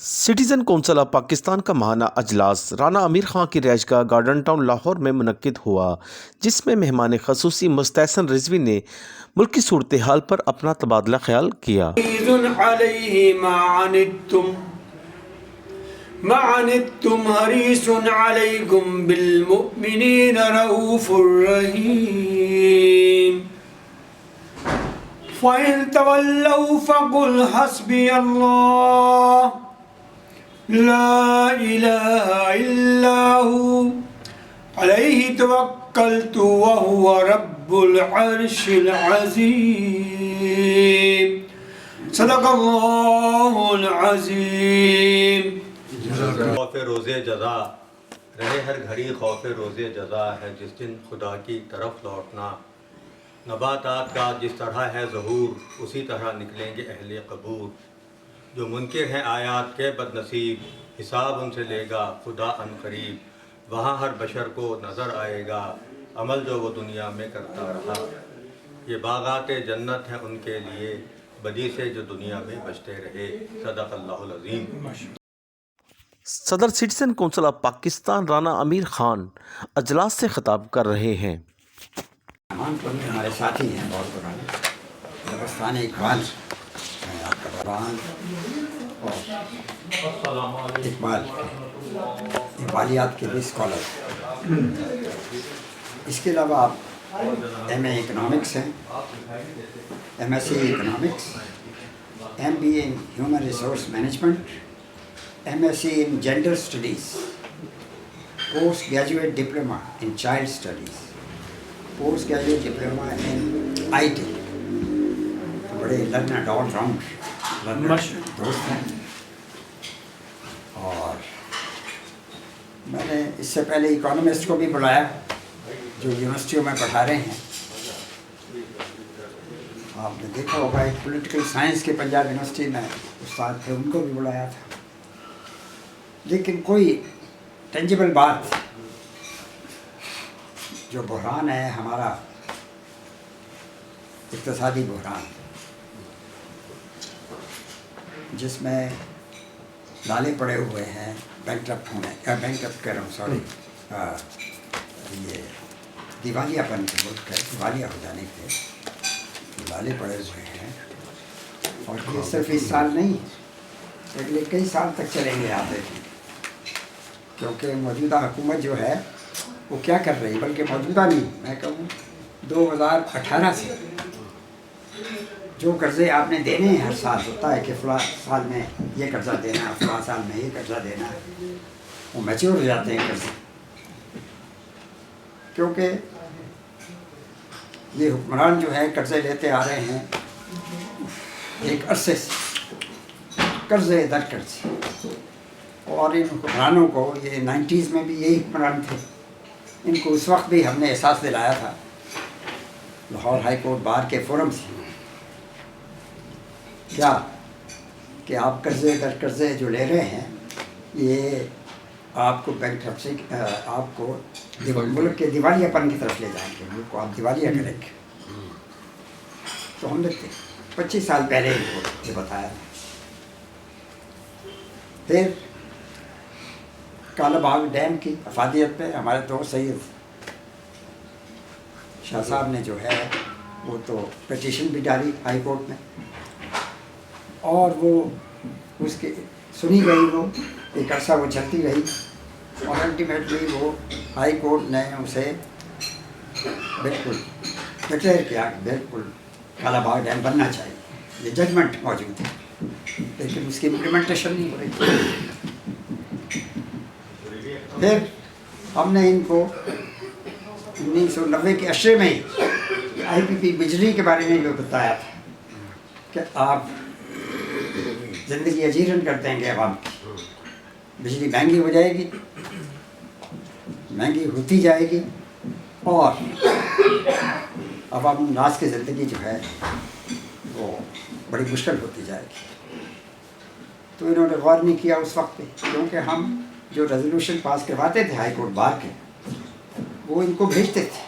Citizen council of Pakistan کا ماہانہ اجلاس رانا امیر خان کی رہائش گاہ گارڈن ٹاؤن لاہور میں منعقد ہوا، جس میں مہمان خصوصی مستحسن رضوی نے ملکی صورتحال پر اپنا تبادلہ خیال کیا۔ ما عنتم حریص علیکم بالمؤمنین رؤوف رحیم فَإِن تَوَلَّوْا فَقُلْ حَسْبِيَ اللَّهُ لَا إِلَهَ إِلَّا هُوَ عَلَيْهِ تَوَكَّلْتُ وَهُوَ رَبُّ الْعَرْشِ الْعَظِيمِ صدق اللہ العظیم۔ خوف روز جزا رہے ہر گھڑی، خوف روز جزا ہے جس دن خدا کی طرف لوٹنا۔ نباتات کا جس طرح ہے ظہور، اسی طرح نکلیں گے اہل قبور۔ جو منکر ہیں آیات کے بد نصیب، حساب ان سے لے گا خدا ان قریب۔ وہاں ہر بشر کو نظر آئے گا عمل جو وہ دنیا میں کرتا رہا۔ یہ باغات جنت ہیں ان کے لیے، بدی سے جو دنیا میں بچتے رہے۔ صدق اللہ العظیم۔ صدر citizen council of Pakistan Rana Amir Khan اجلاس سے خطاب کر رہے ہیں۔ ہمارے ساتھی ہیں بہت پرانے، دبستان اقبال آپ کا قرآن اور اقبالیات کے بھی اسکالر۔ اس کے علاوہ آپ ایم اے اکنامکس ہیں، M S C economics, M B A in human resource management, M S C in gender studies, post graduate diploma in child studies, post graduate diploma in I T. بڑے learned all round دوست ہیں۔ اور میں نے اس سے پہلے economist کو بھی بلایا جو یونیورسٹیوں میں پڑھا رہے ہیں۔ آپ نے دیکھا ہوگا ایک پولیٹیکل سائنس کے پنجاب یونیورسٹی میں استاد تھے، ان کو بھی بلایا تھا۔ لیکن کوئی ٹینجیبل بات، جو بحران ہے ہمارا اقتصادی بحران، جس میں لالے پڑے ہوئے ہیں بینکرپٹ ہونے، بینکرپٹ کہہ رہا ہوں سوری، یہ دیوالیہ پن کے ملک ہے، دیوالیہ ہو جانے کے لالے پڑے ہوئے ہیں۔ اور یہ صرف اس سال نہیں، اگلے کئی سال تک چلیں گے آپ دیکھیں، کیونکہ موجودہ حکومت جو ہے وہ کیا کر رہی، بلکہ موجودہ نہیں، میں کہوں 2018 سے جو قرضے آپ نے دینے ہیں، ہر سال ہوتا ہے کہ فلاں سال میں یہ قرضہ دینا ہے، فلاں سال میں یہ قرضہ دینا ہے، وہ میچور ہو جاتے ہیں قرضے، کیونکہ یہ حکمران جو ہے قرضے لیتے آ رہے ہیں ایک عرصے سے، قرضے در قرض۔ اور ان حکمرانوں کو، یہ 90s میں بھی یہی حکمران تھے، ان کو اس وقت بھی ہم نے احساس دلایا تھا لاہور ہائی کورٹ بار کے فورم سے، کیا کہ آپ قرضے در قرضے جو لے رہے ہیں، یہ آپ کو بینکرپسی، آپ کو ملک کے دیوالیہ پن کی طرف لے جائیں گے، ملک کو آپ دیوالیہ کریں گے۔ تو ہم نے 25 سال پہلے ان کو یہ بتایا تھا۔ پھر کالا باغ ڈیم کی افادیت پہ ہمارے دوست سید شاہ صاحب نے جو ہے وہ تو پٹیشن بھی ڈالی ہائی کورٹ میں، اور وہ اس کی سنی گئی، وہ ایک عرصہ وہ چلتی رہی، اور الٹیمیٹلی وہ ہائی کورٹ نے اسے بالکل ڈکلیئر کیا کہ بالکل کالا باغ ڈیم بننا چاہیے، یہ ججمنٹ موجود ہے، لیکن اس کی امپلیمنٹیشن نہیں ہو رہی۔ پھر ہم نے ان کو 1990 کے عشرے میں ہی آئی پی پی بجلی کے بارے میں جو بتایا تھا کہ آپ زندگی اجیرن کر دیں گے عوام کی، بجلی مہنگی ہو جائے گی، مہنگی ہوتی جائے گی، اور عوام الناس کی زندگی جو ہے وہ بڑی مشکل ہوتی جائے گی۔ تو انہوں نے غور نہیں کیا اس وقت پہ، کیونکہ ہم جو ریزولوشن پاس کرواتے تھے ہائی کورٹ بار کے، وہ ان کو بھیجتے تھے۔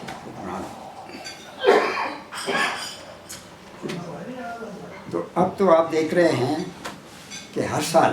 تو اب تو آپ دیکھ رہے ہیں کہ ہر سال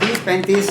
30-35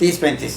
30-35,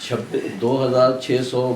2600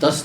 10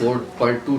4.2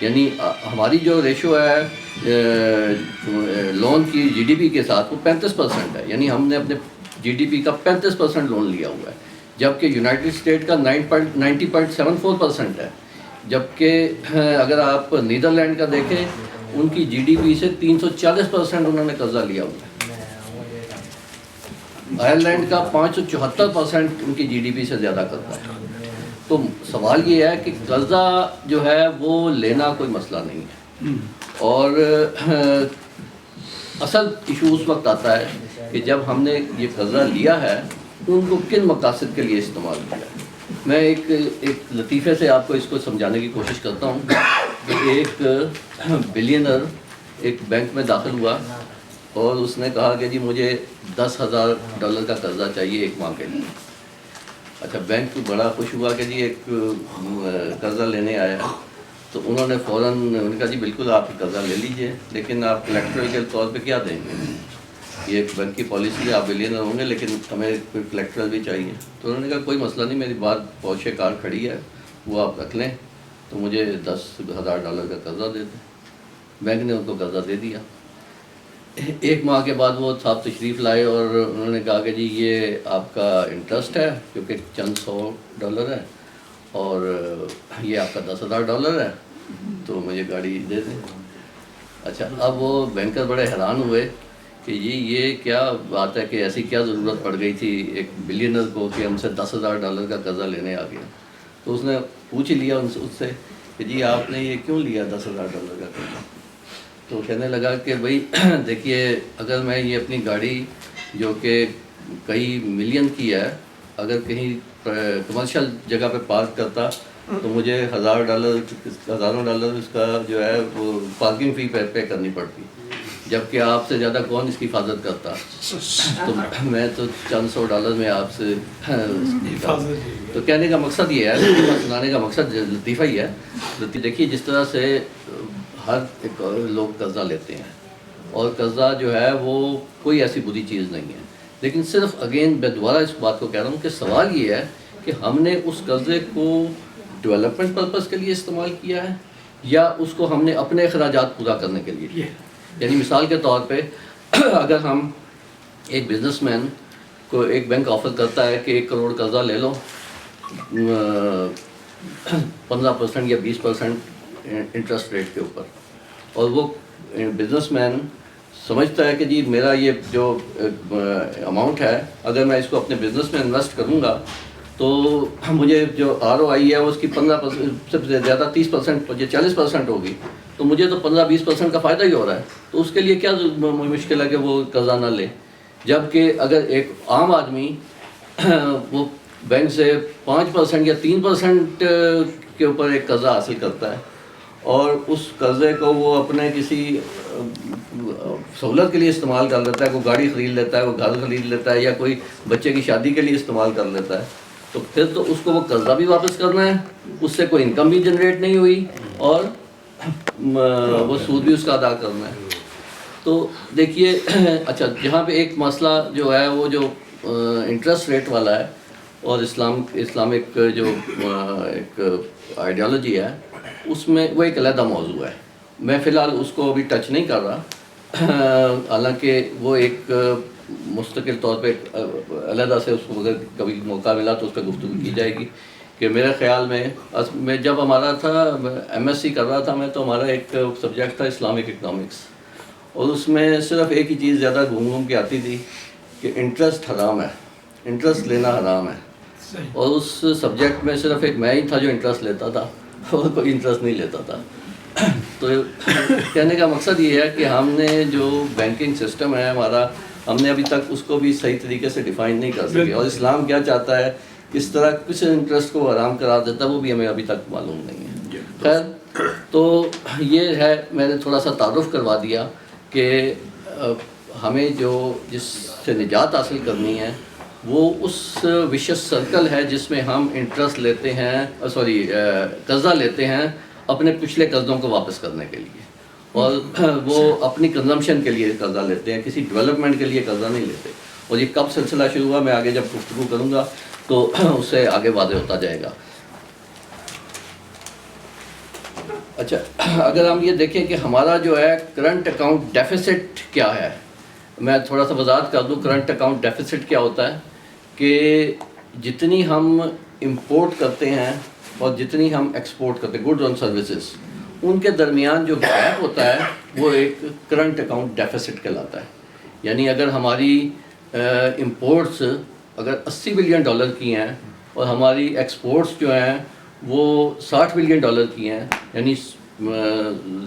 یعنی ہماری جو ریشو ہے لون کی جی ڈی پی کے ساتھ وہ 35% ہے، یعنی ہم نے اپنے جی ڈی پی کا 35% لون لیا ہوا ہے، جبکہ یونائٹڈ اسٹیٹ کا 90.74% ہے، جبکہ اگر آپ نیدرلینڈ کا دیکھیں ان کی جی ڈی پی سے 340% انہوں نے قرضہ لیا ہوا ہے، آئرلینڈ کا 574% ان کی جی ڈی پی سے زیادہ قرضہ ہے۔ تو سوال یہ ہے کہ قرضہ جو ہے وہ لینا کوئی مسئلہ نہیں ہے، اور اصل ایشو اس وقت آتا ہے کہ جب ہم نے یہ قرضہ لیا ہے ان کو کن مقاصد کے لیے استعمال کیا ہے۔ میں ایک لطیفے سے آپ کو اس کو سمجھانے کی کوشش کرتا ہوں کہ ایک بلینر ایک بینک میں داخل ہوا اور اس نے کہا کہ جی مجھے $10,000 کا قرضہ چاہیے ایک ماہ کے لیے۔ اچھا، بینک بڑا خوش ہوا کہ جی ایک قرضہ لینے آیا، تو انہوں نے فوراً انہوں نے کہا جی بالکل آپ قرضہ لے لیجئے، لیکن آپ کلیکٹرل کے طور پہ کیا دیں گے؟ یہ ایک بینک کی پالیسی ہے، آپ بلینر ہوں گے لیکن ہمیں کوئی کلیکٹرل بھی چاہیے۔ تو انہوں نے کہا کوئی مسئلہ نہیں، میری بات پورشے کار کھڑی ہے، وہ آپ رکھ لیں، تو مجھے $10,000 کا قرضہ دے دیں۔ بینک نے ان کو قرضہ دے دیا۔ ایک ماہ کے بعد وہ صاحب تشریف لائے اور انہوں نے کہا کہ جی یہ آپ کا انٹرسٹ ہے کیونکہ چند $100 ہے، اور یہ آپ کا $10,000 ہے، تو مجھے گاڑی دے دیں۔ اچھا، اب وہ بینکر بڑے حیران ہوئے کہ جی یہ کیا بات ہے کہ ایسی کیا ضرورت پڑ گئی تھی ایک بلینر کو کہ ہم سے $10,000 کا قرضہ لینے آ گیا۔ تو اس نے پوچھ لیا ان سے کہ جی آپ نے یہ کیوں لیا $10,000 کا قرضہ؟ تو کہنے لگا کہ بھائی دیکھیے، اگر میں یہ اپنی گاڑی جو کہ کئی ملین کی ہے اگر کہیں کمرشل جگہ پہ پارک کرتا تو مجھے $1,000 اس کا جو ہے وہ پارکنگ فی پے کرنی پڑتی، جبکہ آپ سے زیادہ کون اس کی حفاظت کرتا، تو میں تو چند $100 میں آپ سے تو کہنے کا مقصد یہ ہے، سنانے کا مقصد لطیفہ ہی ہے۔ دیکھیے جس طرح سے ہر ایک لوگ قرضہ لیتے ہیں، اور قرضہ جو ہے وہ کوئی ایسی بری چیز نہیں ہے، لیکن صرف اگین میں دوبارہ اس بات کو کہہ رہا ہوں کہ سوال یہ ہے کہ ہم نے اس قرضے کو ڈیولپمنٹ پرپز کے لیے استعمال کیا ہے یا اس کو ہم نے اپنے اخراجات پورا کرنے کے لیے کیا ہے۔ یعنی مثال کے طور پہ اگر ہم ایک بزنس مین کو ایک بینک آفر کرتا ہے کہ 1 کروڑ قرضہ لے لو 15% یا 20% انٹرسٹ ریٹ کے اوپر، اور وہ بزنس مین سمجھتا ہے کہ جی میرا یہ جو اماؤنٹ ہے اگر میں اس کو اپنے بزنس میں انویسٹ کروں گا تو مجھے جو ROI ہے وہ اس کی 15% سے زیادہ 30% یا 40% ہوگی، تو مجھے تو 15-20% کا فائدہ ہی ہو رہا ہے، تو اس کے لیے کیا مشکل ہے کہ وہ قرضہ نہ لے۔ جبکہ اگر ایک عام آدمی وہ بینک سے 5% یا 3% کے اوپر ایک قرضہ حاصل کرتا ہے اور اس قرضے کو وہ اپنے کسی سہولت کے لیے استعمال کر لیتا ہے، کوئی گاڑی خرید لیتا ہے، وہ گھر خرید لیتا ہے، یا کوئی بچے کی شادی کے لیے استعمال کر لیتا ہے، تو پھر تو اس کو وہ قرضہ بھی واپس کرنا ہے، اس سے کوئی انکم بھی جنریٹ نہیں ہوئی اور وہ سود بھی اس کا ادا کرنا ہے۔ تو دیکھیے اچھا، جہاں پہ ایک مسئلہ جو ہے وہ جو انٹرسٹ ریٹ والا ہے اور اسلامک جو ایک آئیڈیالوجی ہے اس میں وہ ایک علیحدہ موضوع ہے، میں فی الحال اس کو ابھی ٹچ نہیں کر رہا، حالانکہ وہ ایک مستقل طور پہ علیحدہ سے اس کو اگر کبھی موقع ملا تو اس پہ گفتگو کی جائے گی۔ کہ میرے خیال میں جب ہمارا تھا MSc کر رہا تھا میں، تو ہمارا ایک سبجیکٹ تھا اسلامک اکنامکس، اور اس میں صرف ایک ہی چیز زیادہ گھوم کے آتی تھی کہ انٹرسٹ حرام ہے، انٹرسٹ لینا حرام ہے، اور اس سبجیکٹ میں صرف ایک میں ہی تھا جو انٹرسٹ لیتا تھا اور کوئی انٹرسٹ نہیں لیتا تھا۔ تو کہنے کا مقصد یہ ہے کہ ہم نے جو بینکنگ سسٹم ہے ہمارا، ہم نے ابھی تک اس کو بھی صحیح طریقے سے ڈیفائن نہیں کر سکے، اور اسلام کیا چاہتا ہے، کس طرح کس انٹرسٹ کو حرام قرار دیتا ہے، وہ بھی ہمیں ابھی تک معلوم نہیں ہے۔ خیر، تو یہ ہے، میں نے تھوڑا سا تعارف کروا دیا کہ ہمیں جس سے نجات حاصل کرنی ہے وہ اس وشیس سرکل ہے جس میں ہم انٹرسٹ لیتے ہیں، قرضہ لیتے ہیں اپنے پچھلے قرضوں کو واپس کرنے کے لیے، اور وہ اپنی کنزمپشن کے لیے قرضہ لیتے ہیں، کسی ڈیولپمنٹ کے لیے قرضہ نہیں لیتے۔ اور یہ کب سلسلہ شروع ہوا، میں آگے جب گفتگو کروں گا تو اس سے آگے واضح ہوتا جائے گا۔ اچھا، اگر ہم یہ دیکھیں کہ ہمارا جو ہے کرنٹ اکاؤنٹ ڈیفیسٹ کیا ہے، میں تھوڑا سا وضاحت کر دوں کرنٹ اکاؤنٹ ڈیفیسٹ کیا ہوتا ہے. کہ جتنی ہم امپورٹ کرتے ہیں اور جتنی ہم ایکسپورٹ کرتے ہیں گڈز اور سروسز، ان کے درمیان جو گیپ ہوتا ہے وہ ایک کرنٹ اکاؤنٹ ڈیفیسٹ کہلاتا ہے. یعنی اگر ہماری امپورٹس اگر $80 بلین کی ہیں اور ہماری ایکسپورٹس جو ہیں وہ $60 بلین کی ہیں، یعنی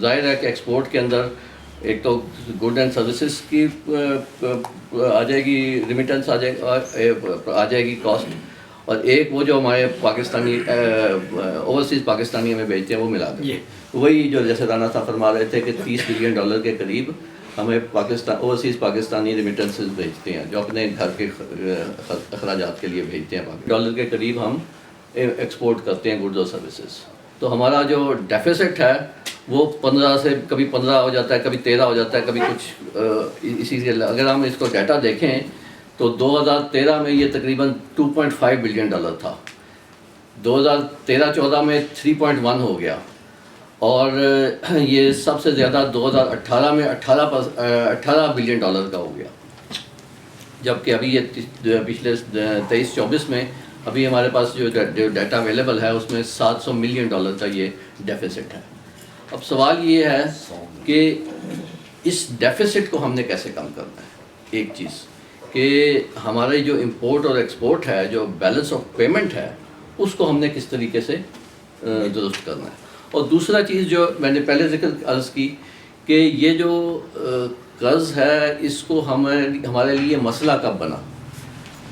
ظاہر ہے کہ ایکسپورٹ کے اندر ایک تو گڈ اینڈ سروسز کی آ جائے گی، ریمیٹنس آ جائے گی کاسٹ، اور ایک وہ جو ہمارے پاکستانی اوورسیز پاکستانی ہمیں بھیجتے ہیں وہ ملا کے وہی جو جیسے رانا صاحب فرما رہے تھے کہ $30 بلین کے قریب ہمیں اوورسیز پاکستانی ریمیٹنسز بھیجتے ہیں جو اپنے گھر کے اخراجات کے لیے بھیجتے ہیں. $1 کے قریب ہم ایکسپورٹ کرتے ہیں گڈز اور سروسز. تو ہمارا جو ڈیفیسٹ ہے وہ 15 سے کبھی 15 ہو جاتا ہے، کبھی 13 ہو جاتا ہے، کبھی کچھ اسی سے. اگر ہم اس کو ڈیٹا دیکھیں تو 2013 میں یہ تقریباً $2.5 بلین تھا، 2013-14 میں 3.1 ہو گیا، اور یہ سب سے زیادہ 2018 میں 18 بلین ڈالر کا ہو گیا. جبکہ ابھی یہ پچھلے 23-24 میں ابھی ہمارے پاس جو ڈیٹا اویلیبل ہے اس میں $700 ملین کا یہ ڈیفیسٹ ہے. اب سوال یہ ہے کہ اس ڈیفیسٹ کو ہم نے کیسے کم کرنا ہے. ایک چیز کہ ہمارے جو امپورٹ اور ایکسپورٹ ہے، جو بیلنس آف پیمنٹ ہے، اس کو ہم نے کس طریقے سے درست کرنا ہے. اور دوسرا چیز جو میں نے پہلے ذکر عرض کی کہ یہ جو قرض ہے اس کو ہمارے لیے مسئلہ کب بنا.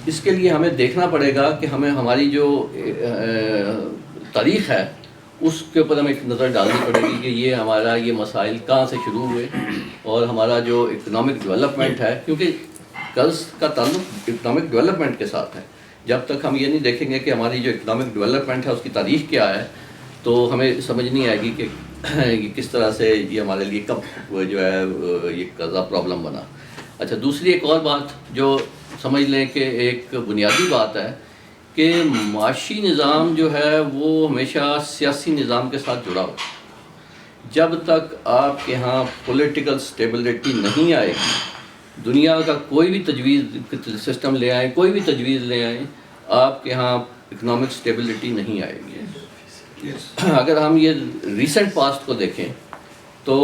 اس کے لیے ہمیں دیکھنا پڑے گا کہ ہمیں ہماری جو تاریخ ہے اس کے اوپر ہمیں ایک نظر ڈالنی پڑے گی کہ یہ ہمارا یہ مسائل کہاں سے شروع ہوئے، اور ہمارا جو اکنامک ڈیولپمنٹ ہے، کیونکہ قرض کا تعلق اکنامک ڈیولپمنٹ کے ساتھ ہے. جب تک ہم یہ نہیں دیکھیں گے کہ ہماری جو اکنامک ڈیولپمنٹ ہے اس کی تاریخ کیا ہے تو ہمیں سمجھ نہیں آئے گی کہ کس طرح سے یہ ہمارے لیے کب جو ہے یہ قرضہ پرابلم بنا. اچھا، دوسری ایک اور بات جو سمجھ لیں کہ ایک بنیادی بات ہے کہ معاشی نظام جو ہے وہ ہمیشہ سیاسی نظام کے ساتھ جڑا ہو. جب تک آپ کے ہاں پولیٹیکل سٹیبلٹی نہیں آئے گی، دنیا کا کوئی بھی تجویز سسٹم لے آئیں، کوئی بھی تجویز لے آئیں، آپ کے ہاں اکنامک سٹیبلٹی نہیں آئے گی. اگر ہم یہ ریسنٹ پاسٹ کو دیکھیں تو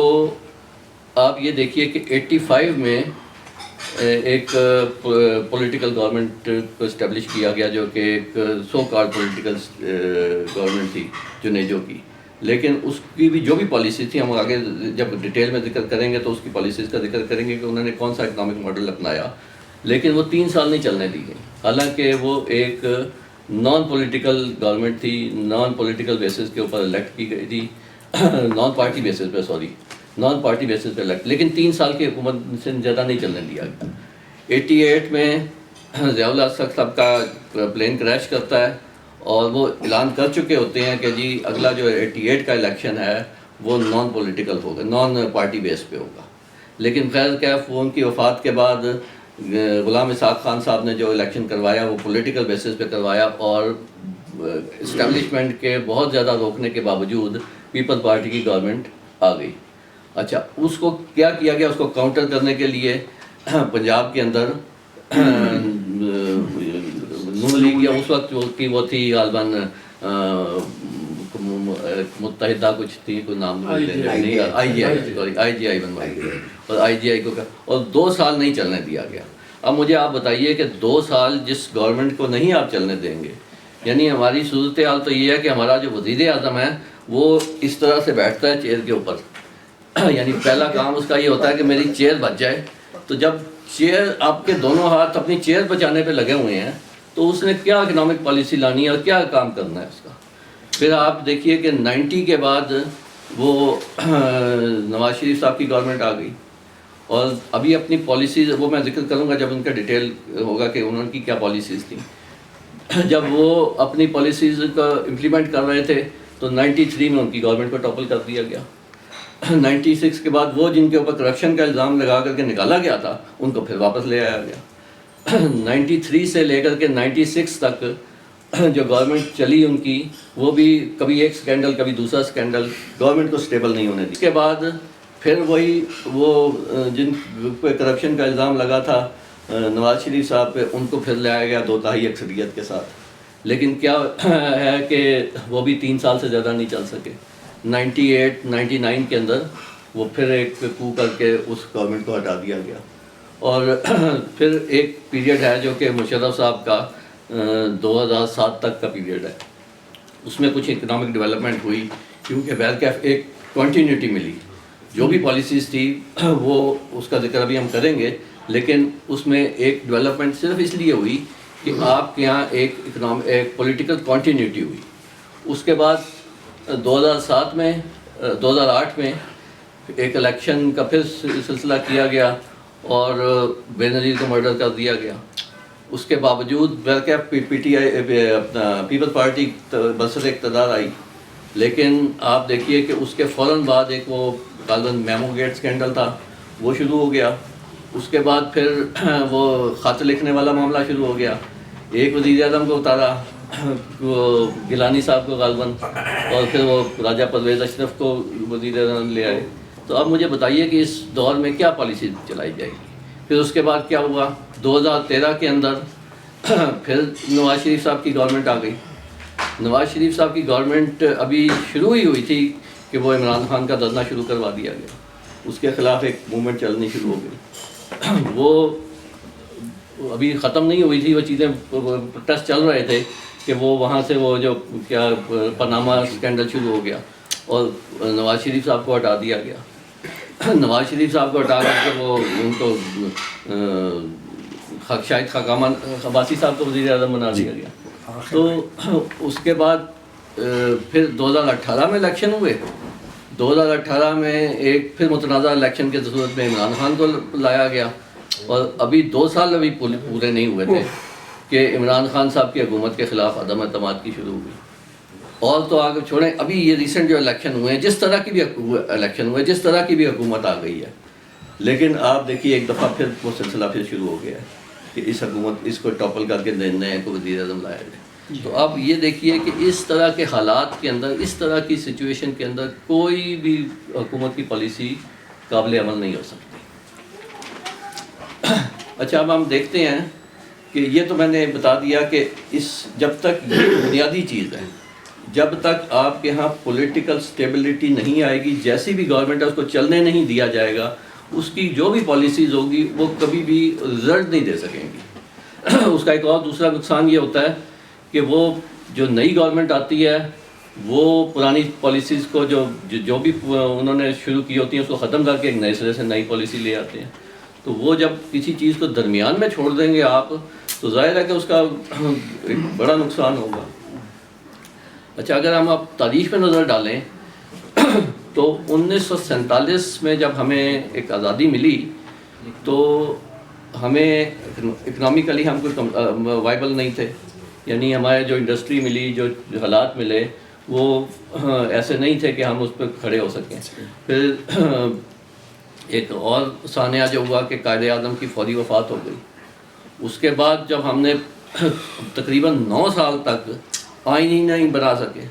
آپ یہ دیکھیے کہ 85 میں ایک پولیٹیکل گورنمنٹ کو اسٹیبلش کیا گیا جو کہ ایک سو کارڈ پولیٹیکل گورنمنٹ تھی جنیجو کی. لیکن اس کی بھی جو بھی پالیسی تھی، ہم آگے جب ڈیٹیل میں ذکر کریں گے تو اس کی پالیسیز کا ذکر کریں گے کہ انہوں نے کون سا اکنامک ماڈل اپنایا. لیکن وہ 3 سال نہیں چلنے دی گئی، حالانکہ وہ ایک نان پولیٹیکل گورنمنٹ تھی، نان پولیٹیکل بیسس کے اوپر الیکٹ کی گئی تھی، نان پارٹی بیسس پہ الیکٹ، لیکن 3 سال کی حکومت سے زیادہ نہیں چلنے دیا گیا. 88 میں ضیاء الحق صاحب کا پلین کریش کرتا ہے اور وہ اعلان کر چکے ہوتے ہیں کہ جی اگلا جو 88 کا الیکشن ہے وہ نان پولیٹیکل ہوگا، نان پارٹی بیس پہ ہوگا. لیکن خیر کیف وہ ان کی وفات کے بعد غلام اسحاق خان صاحب نے جو الیکشن کروایا وہ پولیٹیکل بیسس پہ کروایا، اور اسٹیبلشمنٹ کے بہت زیادہ روکنے کے باوجود پیپل پارٹی کی گورنمنٹ آ گئی. اچھا، اس کو کیا کیا گیا؟ اس کو کاؤنٹر کرنے کے لیے پنجاب کے اندر نون لیگ، یا اس وقت کی وہ تھی غالباً متحدہ کچھ تھی، کوئی نام نہیں، آئی جی آئی بنوائی گئی، اور آئی جی آئی کو اور 2 سال نہیں چلنے دیا گیا. اب مجھے آپ بتائیے کہ 2 سال جس گورنمنٹ کو نہیں آپ چلنے دیں گے، یعنی ہماری صورتحال تو یہ ہے کہ ہمارا جو وزیر اعظم ہے وہ اس طرح سے بیٹھتا ہے چیئر کے اوپر، یعنی پہلا کام اس کا یہ ہوتا ہے کہ میری چیئر بچ جائے. تو جب چیئر آپ کے دونوں ہاتھ اپنی چیئر بچانے پہ لگے ہوئے ہیں تو اس نے کیا اکنامک پالیسی لانی ہے اور کیا کام کرنا ہے اس کا. پھر آپ دیکھیے کہ 90 کے بعد وہ نواز شریف صاحب کی گورنمنٹ آ گئی، اور ابھی اپنی پالیسیز وہ میں ذکر کروں گا جب ان کا ڈیٹیل ہوگا کہ انہوں کی کیا پالیسیز تھیں. جب وہ اپنی پالیسیز کا امپلیمنٹ کر رہے تھے تو 93 میں ان کی گورنمنٹ کو ٹاپل کر دیا گیا. 96 کے بعد وہ جن کے اوپر کرپشن کا الزام لگا کر کے نکالا گیا تھا ان کو پھر واپس لے آیا گیا. 93 سے لے کر کے 96 تک جو گورنمنٹ چلی ان کی وہ بھی کبھی ایک سکینڈل کبھی دوسرا سکینڈل گورنمنٹ کو سٹیبل نہیں ہونے دی. اس کے بعد پھر وہی وہ جن پہ کرپشن کا الزام لگا تھا نواز شریف صاحب پہ, ان کو پھر لایا گیا 2/3 اکثریت کے ساتھ. لیکن کیا ہے کہ وہ بھی 3 سال سے زیادہ نہیں چل سکے. 98-99 کے اندر وہ پھر ایک کو کر کے اس گورنمنٹ کو ہٹا دیا گیا. اور پھر ایک پیریڈ ہے جو کہ مشرف صاحب کا 2007 تک کا پیریڈ ہے. اس میں کچھ اکنامک ڈیولپمنٹ ہوئی کیونکہ ویلکیف ایک کنٹینیوٹی ملی. جو بھی پالیسیز تھی وہ اس کا ذکر ابھی ہم کریں گے, لیکن اس میں ایک ڈیولپمنٹ صرف اس لیے ہوئی کہ آپ کے یہاں ایک پولیٹیکل کنٹینیوٹی ہوئی. اس کے بعد 2008 میں ایک الیکشن کا پھر سلسلہ کیا گیا اور بے نظیر کو مرڈر کر دیا گیا. اس کے باوجود ویلکیف پی ٹی آئی اپنا پیپلز پارٹی برسر اقتدار آئی, لیکن آپ دیکھیے کہ اس کے فوراً بعد ایک وہ غالباً میمو گیٹ اسکینڈل تھا وہ شروع ہو گیا. اس کے بعد پھر وہ خط لکھنے والا معاملہ شروع ہو گیا. ایک وزیر اعظم کو اتارا وہ گیلانی صاحب کو غالباً, اور پھر وہ راجہ پرویز اشرف کو وزیر اعظم لے آئے. تو اب مجھے بتائیے کہ اس دور میں کیا پالیسی چلائی جائے گی. پھر اس کے بعد کیا ہوا, 2013 کے اندر پھر نواز شریف صاحب کی گورنمنٹ آ گئی. نواز شریف صاحب کی گورنمنٹ ابھی شروع ہی ہوئی تھی کہ وہ عمران خان کا دھرنا شروع کروا دیا گیا. اس کے خلاف ایک موومنٹ چلنی شروع ہو گئی. وہ ابھی ختم نہیں ہوئی تھی وہ چیزیں, پروٹیسٹ چل رہے تھے کہ وہ وہاں سے وہ جو کیا پاناما اسکینڈل شروع ہو گیا اور نواز شریف صاحب کو ہٹا دیا گیا. نواز شریف صاحب کو ہٹا کر کے وہ ان کو شاہد خاقان عباسی صاحب کو وزیر اعظم بنا دیا گیا. تو اس کے بعد پھر 2018 میں الیکشن ہوئے. 2018 میں ایک پھر متنازع الیکشن کے صورت میں عمران خان کو لایا گیا, اور ابھی 2 سال ابھی پورے نہیں ہوئے تھے کہ عمران خان صاحب کی حکومت کے خلاف عدم اعتماد کی شروع ہوئی. اور تو آگے چھوڑیں, ابھی یہ ریسنٹ جو الیکشن ہوئے ہیں, جس طرح کی بھی الیکشن ہوئے, جس طرح کی بھی حکومت آ گئی ہے, لیکن آپ دیکھیے ایک دفعہ پھر وہ سلسلہ پھر شروع ہو گیا ہے کہ اس حکومت اس کو ٹاپل کر کے نئے کو وزیر اعظم لایا جائے. تو اب یہ دیکھیے کہ اس طرح کے حالات کے اندر, اس طرح کی سچویشن کے اندر کوئی بھی حکومت کی پالیسی قابل عمل نہیں ہو سکتی. اچھا, اب ہم دیکھتے ہیں کہ یہ تو میں نے بتا دیا کہ جب تک یہ بنیادی چیز ہے, جب تک آپ کے ہاں پولیٹیکل سٹیبلٹی نہیں آئے گی, جیسی بھی گورنمنٹ ہے اس کو چلنے نہیں دیا جائے گا, اس کی جو بھی پالیسیز ہوگی وہ کبھی بھی رزلٹ نہیں دے سکیں گی. اس کا ایک اور دوسرا نقصان یہ ہوتا ہے کہ وہ جو نئی گورنمنٹ آتی ہے وہ پرانی پالیسیز کو جو بھی انہوں نے شروع کی ہوتی ہیں اس کو ختم کر کے ایک نئے سرے سے نئی پالیسی لے آتے ہیں. تو وہ جب کسی چیز کو درمیان میں چھوڑ دیں گے آپ, تو ظاہر ہے کہ اس کا ایک بڑا نقصان ہوگا. اچھا, اگر ہم اب تاریخ پہ نظر ڈالیں تو 1947 میں جب ہمیں ایک آزادی ملی تو ہمیں اکنامکلی ہم کچھ وائبل نہیں تھے. یعنی ہمارے جو انڈسٹری ملی, جو حالات ملے, وہ ایسے نہیں تھے کہ ہم اس پہ کھڑے ہو سکیں. پھر ایک اور سانحہ جو ہوا کہ قائد اعظم کی فوری وفات ہو گئی. اس کے بعد جب ہم نے تقریباً 9 سال تک آئین ہی نہیں بنا سکے,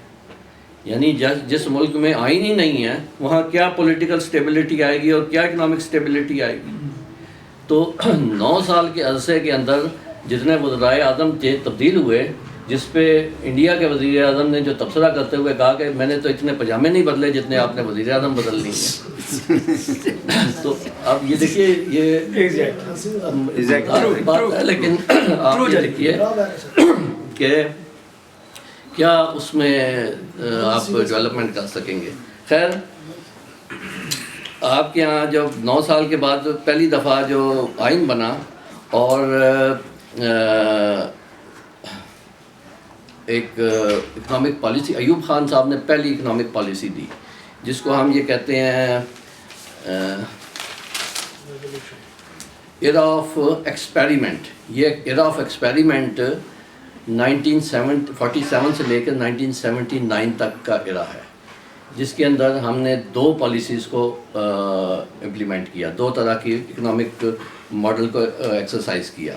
یعنی جس ملک میں آئین ہی نہیں ہے وہاں کیا پولیٹیکل سٹیبلٹی آئے گی اور کیا اکنامک سٹیبلٹی آئے گی. تو 9 سال کے عرصے کے اندر جتنے وزرائے اعظم تبدیل ہوئے, جس پہ انڈیا کے وزیر اعظم نے جو تبصرہ کرتے ہوئے کہا کہ میں نے تو اتنے پجامے نہیں بدلے جتنے آپ نے وزیر اعظم بدل لی ہیں. تو اب یہ دیکھیے یہ بات ہے, لیکن آپ یہ دیکھیے کہ کیا اس میں آپ ڈیولپمنٹ کر سکیں گے. خیر, آپ کے یہاں جب 9 سال کے بعد پہلی دفعہ جو آئین بنا اور ایک اکنامک پالیسی, ایوب خان صاحب نے پہلی اکنامک پالیسی دی جس کو ہم یہ کہتے ہیں ایرا آف ایکسپیریمنٹ. یہ ایرا آف ایکسپیریمنٹ 1947 سے لے کر 1979 تک کا ایرا ہے, جس کے اندر ہم نے 2 پالیسیز کو امپلیمنٹ کیا, 2 طرح کی اکنامک ماڈل کو ایکسرسائز کیا.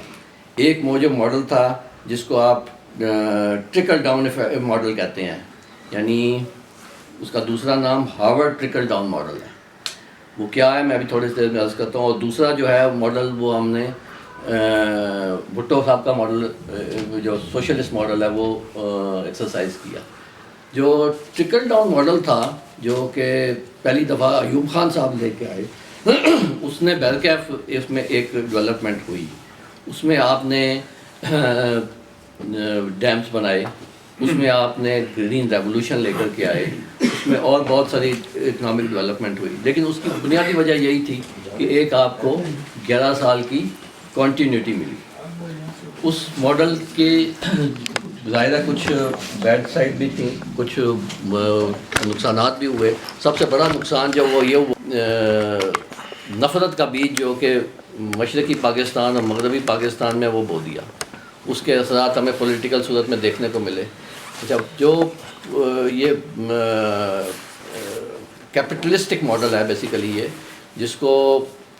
ایک جو ماڈل تھا جس کو آپ ٹرکل ڈاؤن ماڈل کہتے ہیں، یعنی اس کا دوسرا نام ہارورڈ ٹرکل ڈاؤن ماڈل ہے۔ وہ کیا ہے میں ابھی تھوڑی دیر میں عرض کرتا ہوں۔ اور دوسرا جو ہے ماڈل وہ ہم نے بھٹو صاحب کا ماڈل جو سوشلسٹ ماڈل ہے وہ ایکسرسائز کیا۔ جو ٹرکل ڈاؤن ماڈل تھا جو کہ پہلی دفعہ ایوب خان صاحب لے کے آئے، اس نے بیلکیف اس میں ایک ڈیولپمنٹ ہوئی، اس میں آپ نے ڈیمز بنائے، اس میں آپ نے گرین ریولوشن لے کر کے آئے، اس میں اور بہت ساری اکنامک ڈیولپمنٹ ہوئی، لیکن اس کی بنیادی وجہ یہی تھی کہ ایک آپ کو 11 سال کی کنٹینیوٹی ملی۔ اس ماڈل کے ظاہرہ کچھ بیڈ سائڈ بھی تھیں، کچھ نقصانات بھی ہوئے۔ سب سے بڑا نقصان جو وہ یہ نفرت کا بیج جو کہ مشرقی پاکستان اور مغربی پاکستان میں وہ بو دیا، اس کے اثرات ہمیں پولیٹیکل صورت میں دیکھنے کو ملے۔ جب جو یہ کیپٹلسٹک ماڈل ہے بیسیکلی یہ، جس کو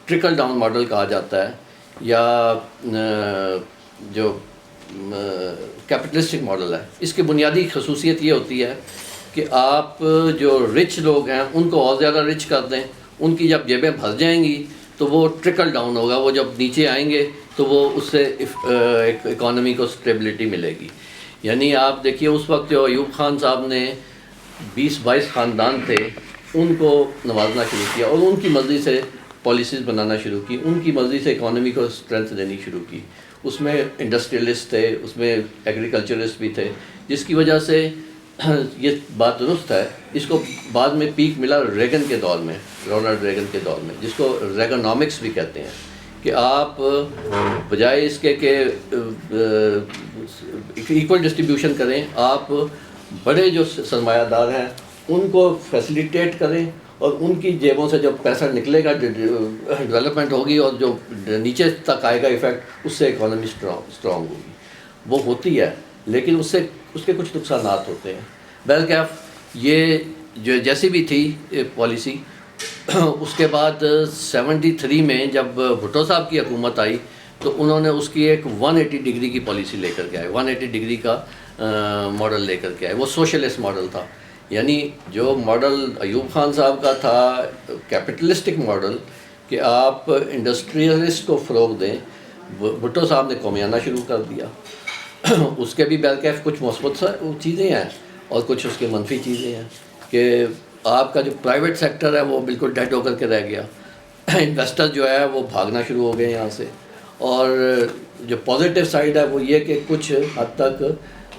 ٹرکل ڈاؤن ماڈل کہا جاتا ہے، یا جو کیپٹلسٹک ماڈل ہے، اس کی بنیادی خصوصیت یہ ہوتی ہے کہ آپ جو رچ لوگ ہیں ان کو اور زیادہ رچ کر دیں، ان کی جب جیبیں بھر جائیں گی تو وہ ٹرکل ڈاؤن ہوگا، وہ جب نیچے آئیں گے تو وہ اس سے ایک اکانومی کو اسٹیبلٹی ملے گی۔ یعنی آپ دیکھیے اس وقت جو ایوب خان صاحب نے 20-22 خاندان تھے ان کو نوازنا شروع کیا اور ان کی مرضی سے پالیسیز بنانا شروع کی، ان کی مرضی سے اکانومی کو اسٹرینتھ دینی شروع کی۔ اس میں انڈسٹریلسٹ تھے، اس میں ایگریکلچرسٹ بھی تھے، جس کی وجہ سے یہ بات درست ہے۔ اس کو بعد میں پیک ملا ریگن کے دور میں، رونلڈ ریگن کے دور میں، جس کو ریگنامکس بھی کہتے ہیں، کہ آپ بجائے اس کے کہ ایکول ڈسٹریبیوشن کریں، آپ بڑے جو سرمایہ دار ہیں ان کو فیسیلیٹیٹ کریں، اور ان کی جیبوں سے جب پیسہ نکلے گا ڈیولپمنٹ ہوگی، اور جو نیچے تک آئے گا ایفیکٹ، اس سے اکانومی اسٹرانگ ہوگی۔ وہ ہوتی ہے، لیکن اس کے کچھ نقصانات ہوتے ہیں۔ بہرکیف یہ جو جیسی بھی تھی پالیسی، اس کے بعد 73 میں جب بھٹو صاحب کی حکومت آئی تو انہوں نے اس کی ایک 180 ڈگری کی پالیسی لے کر کے آئے، 180 ڈگری کا ماڈل لے کر کے آئے۔ وہ سوشلسٹ ماڈل تھا، یعنی جو ماڈل ایوب خان صاحب کا تھا کیپٹلسٹک ماڈل کہ آپ انڈسٹریلسٹ کو فروغ دیں، بھٹو صاحب نے قومیانہ شروع کر دیا۔ اس کے بھی بہرکیف کچھ مثبت چیزیں ہیں اور کچھ اس کے منفی چیزیں ہیں، کہ آپ کا جو پرائیویٹ سیکٹر ہے وہ بالکل ڈیڈ ہو کر کے رہ گیا، انویسٹر جو ہے وہ بھاگنا شروع ہو گئے یہاں سے۔ اور جو پازیٹیو سائڈ ہے وہ یہ کہ کچھ حد تک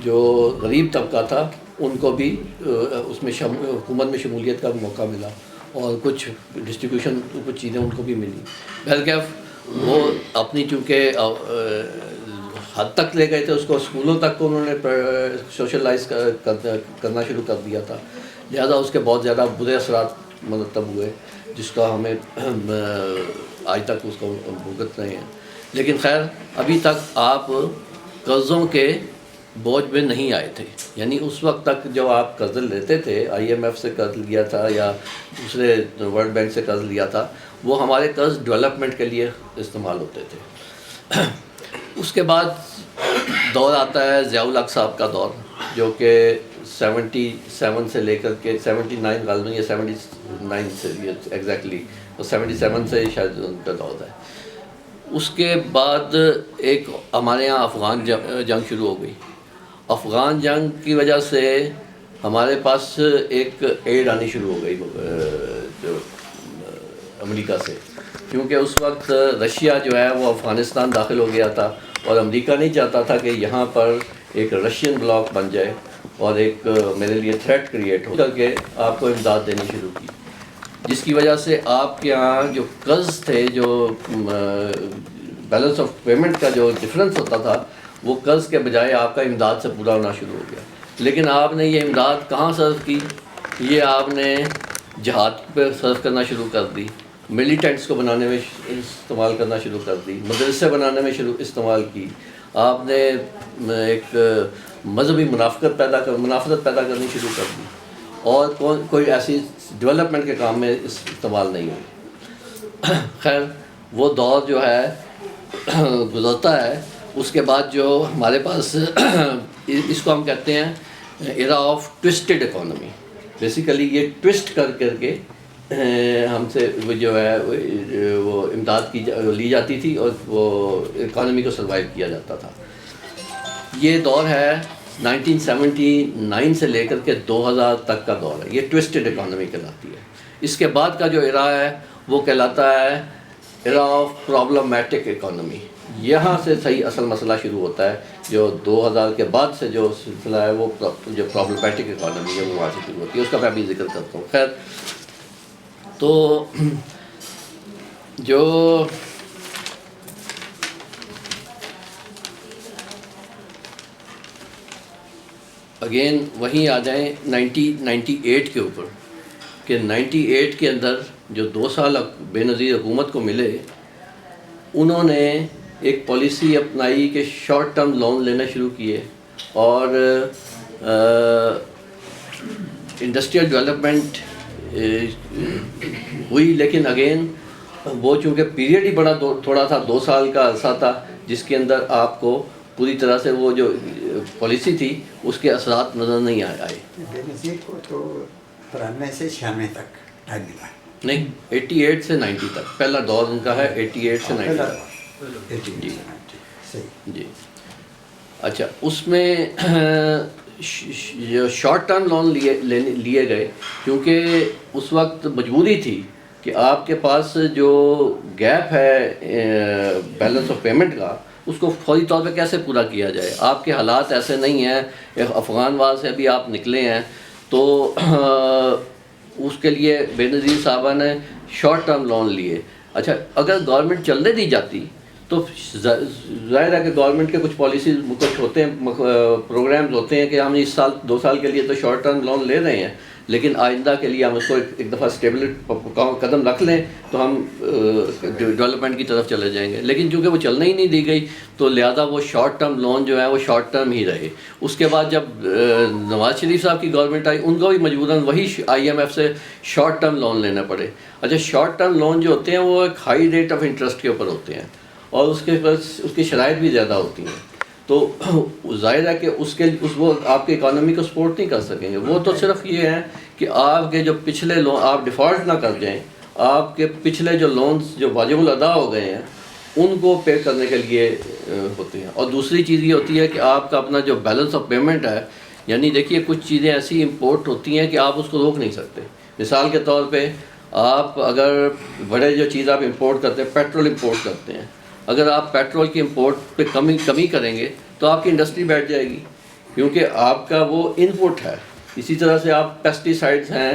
جو غریب طبقہ تھا ان کو بھی اس میں حکومت میں شمولیت کا موقع ملا، اور کچھ ڈسٹریبیوشن کچھ چیزیں ان کو بھی ملی۔ بہرکیف وہ اپنی چونکہ حد تک لے گئے تھے، اس کو اسکولوں تک کو انہوں نے سوشلائز کرنا شروع کر دیا تھا، لہذا اس کے بہت زیادہ برے اثرات مرتب ہوئے، جس کا ہمیں آج تک اس کو بھگت رہے ہیں۔ لیکن خیر ابھی تک آپ قرضوں کے بوجھ میں نہیں آئے تھے، یعنی اس وقت تک جو آپ قرض لیتے تھے، IMF سے قرض لیا تھا یا دوسرے ورلڈ بینک سے قرض لیا تھا، وہ ہمارے قرض ڈیولپمنٹ کے لیے استعمال ہوتے تھے۔ اس کے بعد دور آتا ہے ضیاء الحق صاحب کا دور، جو کہ 77 سے لے کر کے 79 غالباً یا 79 سے ایگزیکٹلی، اور 77 سے شاید ان کا دور ہے۔ اس کے بعد ایک ہمارے یہاں افغان جنگ شروع ہو گئی۔ افغان جنگ کی وجہ سے ہمارے پاس ایک ایڈ آنی شروع ہو گئی جو امریکہ سے، کیونکہ اس وقت رشیا جو ہے وہ افغانستان داخل ہو گیا تھا، اور امریکہ نہیں چاہتا تھا کہ یہاں پر ایک رشین بلاک بن جائے اور ایک میرے لیے تھریٹ کریٹ ہو کر کے آپ کو امداد دینی شروع کی، جس کی وجہ سے آپ کے یہاں جو قرض تھے، جو بیلنس آف پیمنٹ کا جو ڈفرینس ہوتا تھا، وہ قرض کے بجائے آپ کا امداد سے پورا ہونا شروع ہو گیا۔ لیکن آپ نے یہ امداد کہاں صرف کی؟ یہ آپ نے جہاد پہ صرف کرنا شروع کر دی، ملیٹنٹس کو بنانے میں استعمال کرنا شروع کر دی، مدرسے بنانے میں استعمال کی، آپ نے ایک مذہبی منافرت پیدا کرنی شروع کر دی، اور کوئی ایسی ڈیولپمنٹ کے کام میں استعمال نہیں ہوئی۔ خیر وہ دور جو ہے گزرتا ہے، اس کے بعد جو ہمارے پاس اس کو ہم کہتے ہیں era of twisted economy. Basically یہ ٹوسٹ کر کر کے ہم سے وہ جو ہے وہ امداد لی جاتی تھی اور وہ اکانومی کو سروائیو کیا جاتا تھا. یہ دور ہے 1979 سے لے کر کے 2000 تک کا دور ہے. یہ ٹوسٹڈ اکانومی کہلاتی ہے. اس کے بعد کا جو ایرا ہے وہ کہلاتا ہے ایرا آف پرابلمیٹک اکانومی. یہاں سے صحیح اصل مسئلہ شروع ہوتا ہے. جو 2000 کے بعد سے جو سلسلہ ہے وہ جو پرابلمیٹک اکانومی ہے وہ وہاں سے شروع ہوتی ہے. اس کا میں ابھی ذکر کرتا ہوں. خیر تو جو اگین وہیں آ جائیں 1998 کے اوپر کہ 98 کے اندر جو 2 سال بے نظیر حکومت کو ملے, انہوں نے ایک پالیسی اپنائی کہ شارٹ ٹرم لون لینا شروع کیے اور انڈسٹریل ڈیولپمنٹ ہوئی. لیکن اگین وہ چونکہ پیریڈ ہی بڑا تھوڑا تھا, 2 سال کا عرصہ تھا جس کے اندر آپ کو پوری طرح سے وہ جو پالیسی تھی اس کے اثرات نظر نہیں آئے. بے نظیر کو تو 93 سے 96 تک ٹائم ملا. نہیں 88 سے 90 تک پہلا دور ان کا ہے. 88 سے 90 تک. جی اچھا. اس میں جو شارٹ ٹرم لون لیے گئے کیونکہ اس وقت مجبوری تھی کہ آپ کے پاس جو گیپ ہے بیلنس آف پیمنٹ کا اس کو فوری طور پہ کیسے پورا کیا جائے. آپ کے حالات ایسے نہیں ہیں, افغان وار سے ابھی آپ نکلے ہیں, تو اس کے لیے بے نظیر صاحبہ نے شارٹ ٹرم لون لیے. اچھا اگر گورنمنٹ چلنے دی جاتی تو ظاہر ہے کہ گورنمنٹ کے کچھ پالیسیز کچھ ہوتے ہیں, پروگرامز ہوتے ہیں کہ ہم اس سال 2 سال کے لیے تو شارٹ ٹرم لون لے رہے ہیں لیکن آئندہ کے لیے ہم اس کو ایک دفعہ اسٹیبل قدم رکھ لیں تو ہم ڈیولپمنٹ کی طرف چلے جائیں گے. لیکن چونکہ وہ چلنے ہی نہیں دی گئی تو لہذا وہ شارٹ ٹرم لون جو ہے وہ شارٹ ٹرم ہی رہے. اس کے بعد جب نواز شریف صاحب کی گورنمنٹ آئی ان کو بھی مجبوراً وہی IMF سے شارٹ ٹرم لون لینے پڑے. اچھا شارٹ ٹرم لون جو ہوتے ہیں وہ ایک ہائی ریٹ آف انٹرسٹ کے اوپر ہوتے ہیں اور اس کی شرائط بھی زیادہ ہوتی ہیں. تو ظاہر ہے کہ وہ آپ کی اکانومی کو سپورٹ نہیں کر سکیں گے. وہ تو صرف یہ ہے کہ آپ کے جو پچھلے لون آپ ڈیفالٹ نہ کر جائیں, آپ کے پچھلے جو لونز جو واجب الادا ہو گئے ہیں ان کو پے کرنے کے لیے ہوتے ہیں. اور دوسری چیز یہ ہوتی ہے کہ آپ کا اپنا جو بیلنس آف پیمنٹ ہے, یعنی دیکھیے کچھ چیزیں ایسی امپورٹ ہوتی ہیں کہ آپ اس کو روک نہیں سکتے. مثال کے طور پہ آپ اگر بڑے جو چیز آپ امپورٹ کرتے ہیں, پیٹرول امپورٹ کرتے ہیں, اگر آپ پیٹرول کی امپورٹ پہ کمی کریں گے تو آپ کی انڈسٹری بیٹھ جائے گی کیونکہ آپ کا وہ ان پٹ ہے. اسی طرح سے آپ پیسٹیسائڈز ہیں,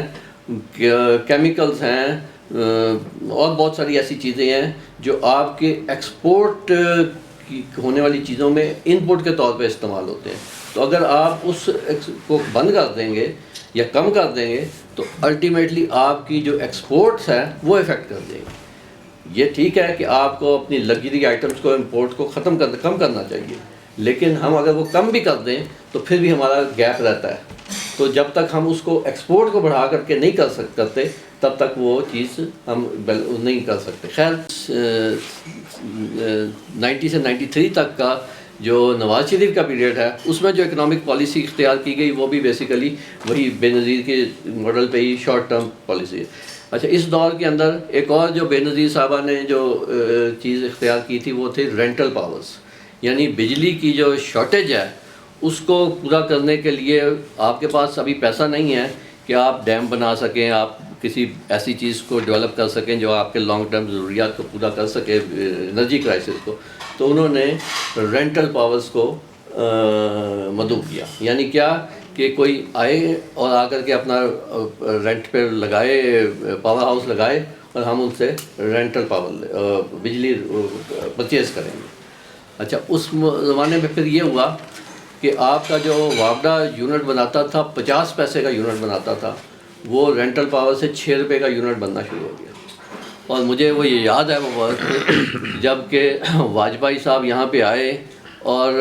کیمیکلز ہیں اور بہت ساری ایسی چیزیں ہیں جو آپ کے ایکسپورٹ کی ہونے والی چیزوں میں ان پٹ کے طور پہ استعمال ہوتے ہیں. تو اگر آپ اس کو بند کر دیں گے یا کم کر دیں گے تو الٹیمیٹلی آپ کی جو ایکسپورٹس ہیں وہ افیکٹ کر دیں گے. یہ ٹھیک ہے کہ آپ کو اپنی لگژری آئٹمس کو امپورٹ کو کم کرنا چاہیے, لیکن ہم اگر وہ کم بھی کر دیں تو پھر بھی ہمارا گیپ رہتا ہے. تو جب تک ہم اس کو ایکسپورٹ کو بڑھا کر کے نہیں کرتے تب تک وہ چیز ہم نہیں کر سکتے. خیر 90 سے 93 تک کا جو نواز شریف کا پیریڈ ہے اس میں جو اکنامک پالیسی اختیار کی گئی وہ بھی بیسیکلی وہی بے نظیر کے ماڈل پہ ہی شارٹ ٹرم پالیسی ہے. اچھا اس دور کے اندر ایک اور جو بے نظیر صاحبہ نے جو چیز اختیار کی تھی وہ تھی رینٹل پاورز, یعنی بجلی کی جو شارٹیج ہے اس کو پورا کرنے کے لیے آپ کے پاس ابھی پیسہ نہیں ہے کہ آپ ڈیم بنا سکیں, آپ کسی ایسی چیز کو ڈیولپ کر سکیں جو آپ کے لانگ ٹرم ضروریات کو پورا کر سکے انرجی کرائسس کو. تو انہوں نے رینٹل پاورز کو مدعو کیا. یعنی کیا کہ کوئی آئے اور آ کر کے اپنا رینٹ پہ لگائے, پاور ہاؤس لگائے اور ہم ان سے رینٹل پاور بجلی پرچیز کریں گے. اچھا اس زمانے میں پھر یہ ہوا کہ آپ کا جو وابڈا یونٹ بناتا تھا 50 پیسے کا یونٹ بناتا تھا, وہ رینٹل پاور سے 6 روپے کا یونٹ بننا شروع ہو گیا. اور مجھے وہ یہ یاد ہے وہ وقت جب کہ واجپئی صاحب یہاں پہ آئے اور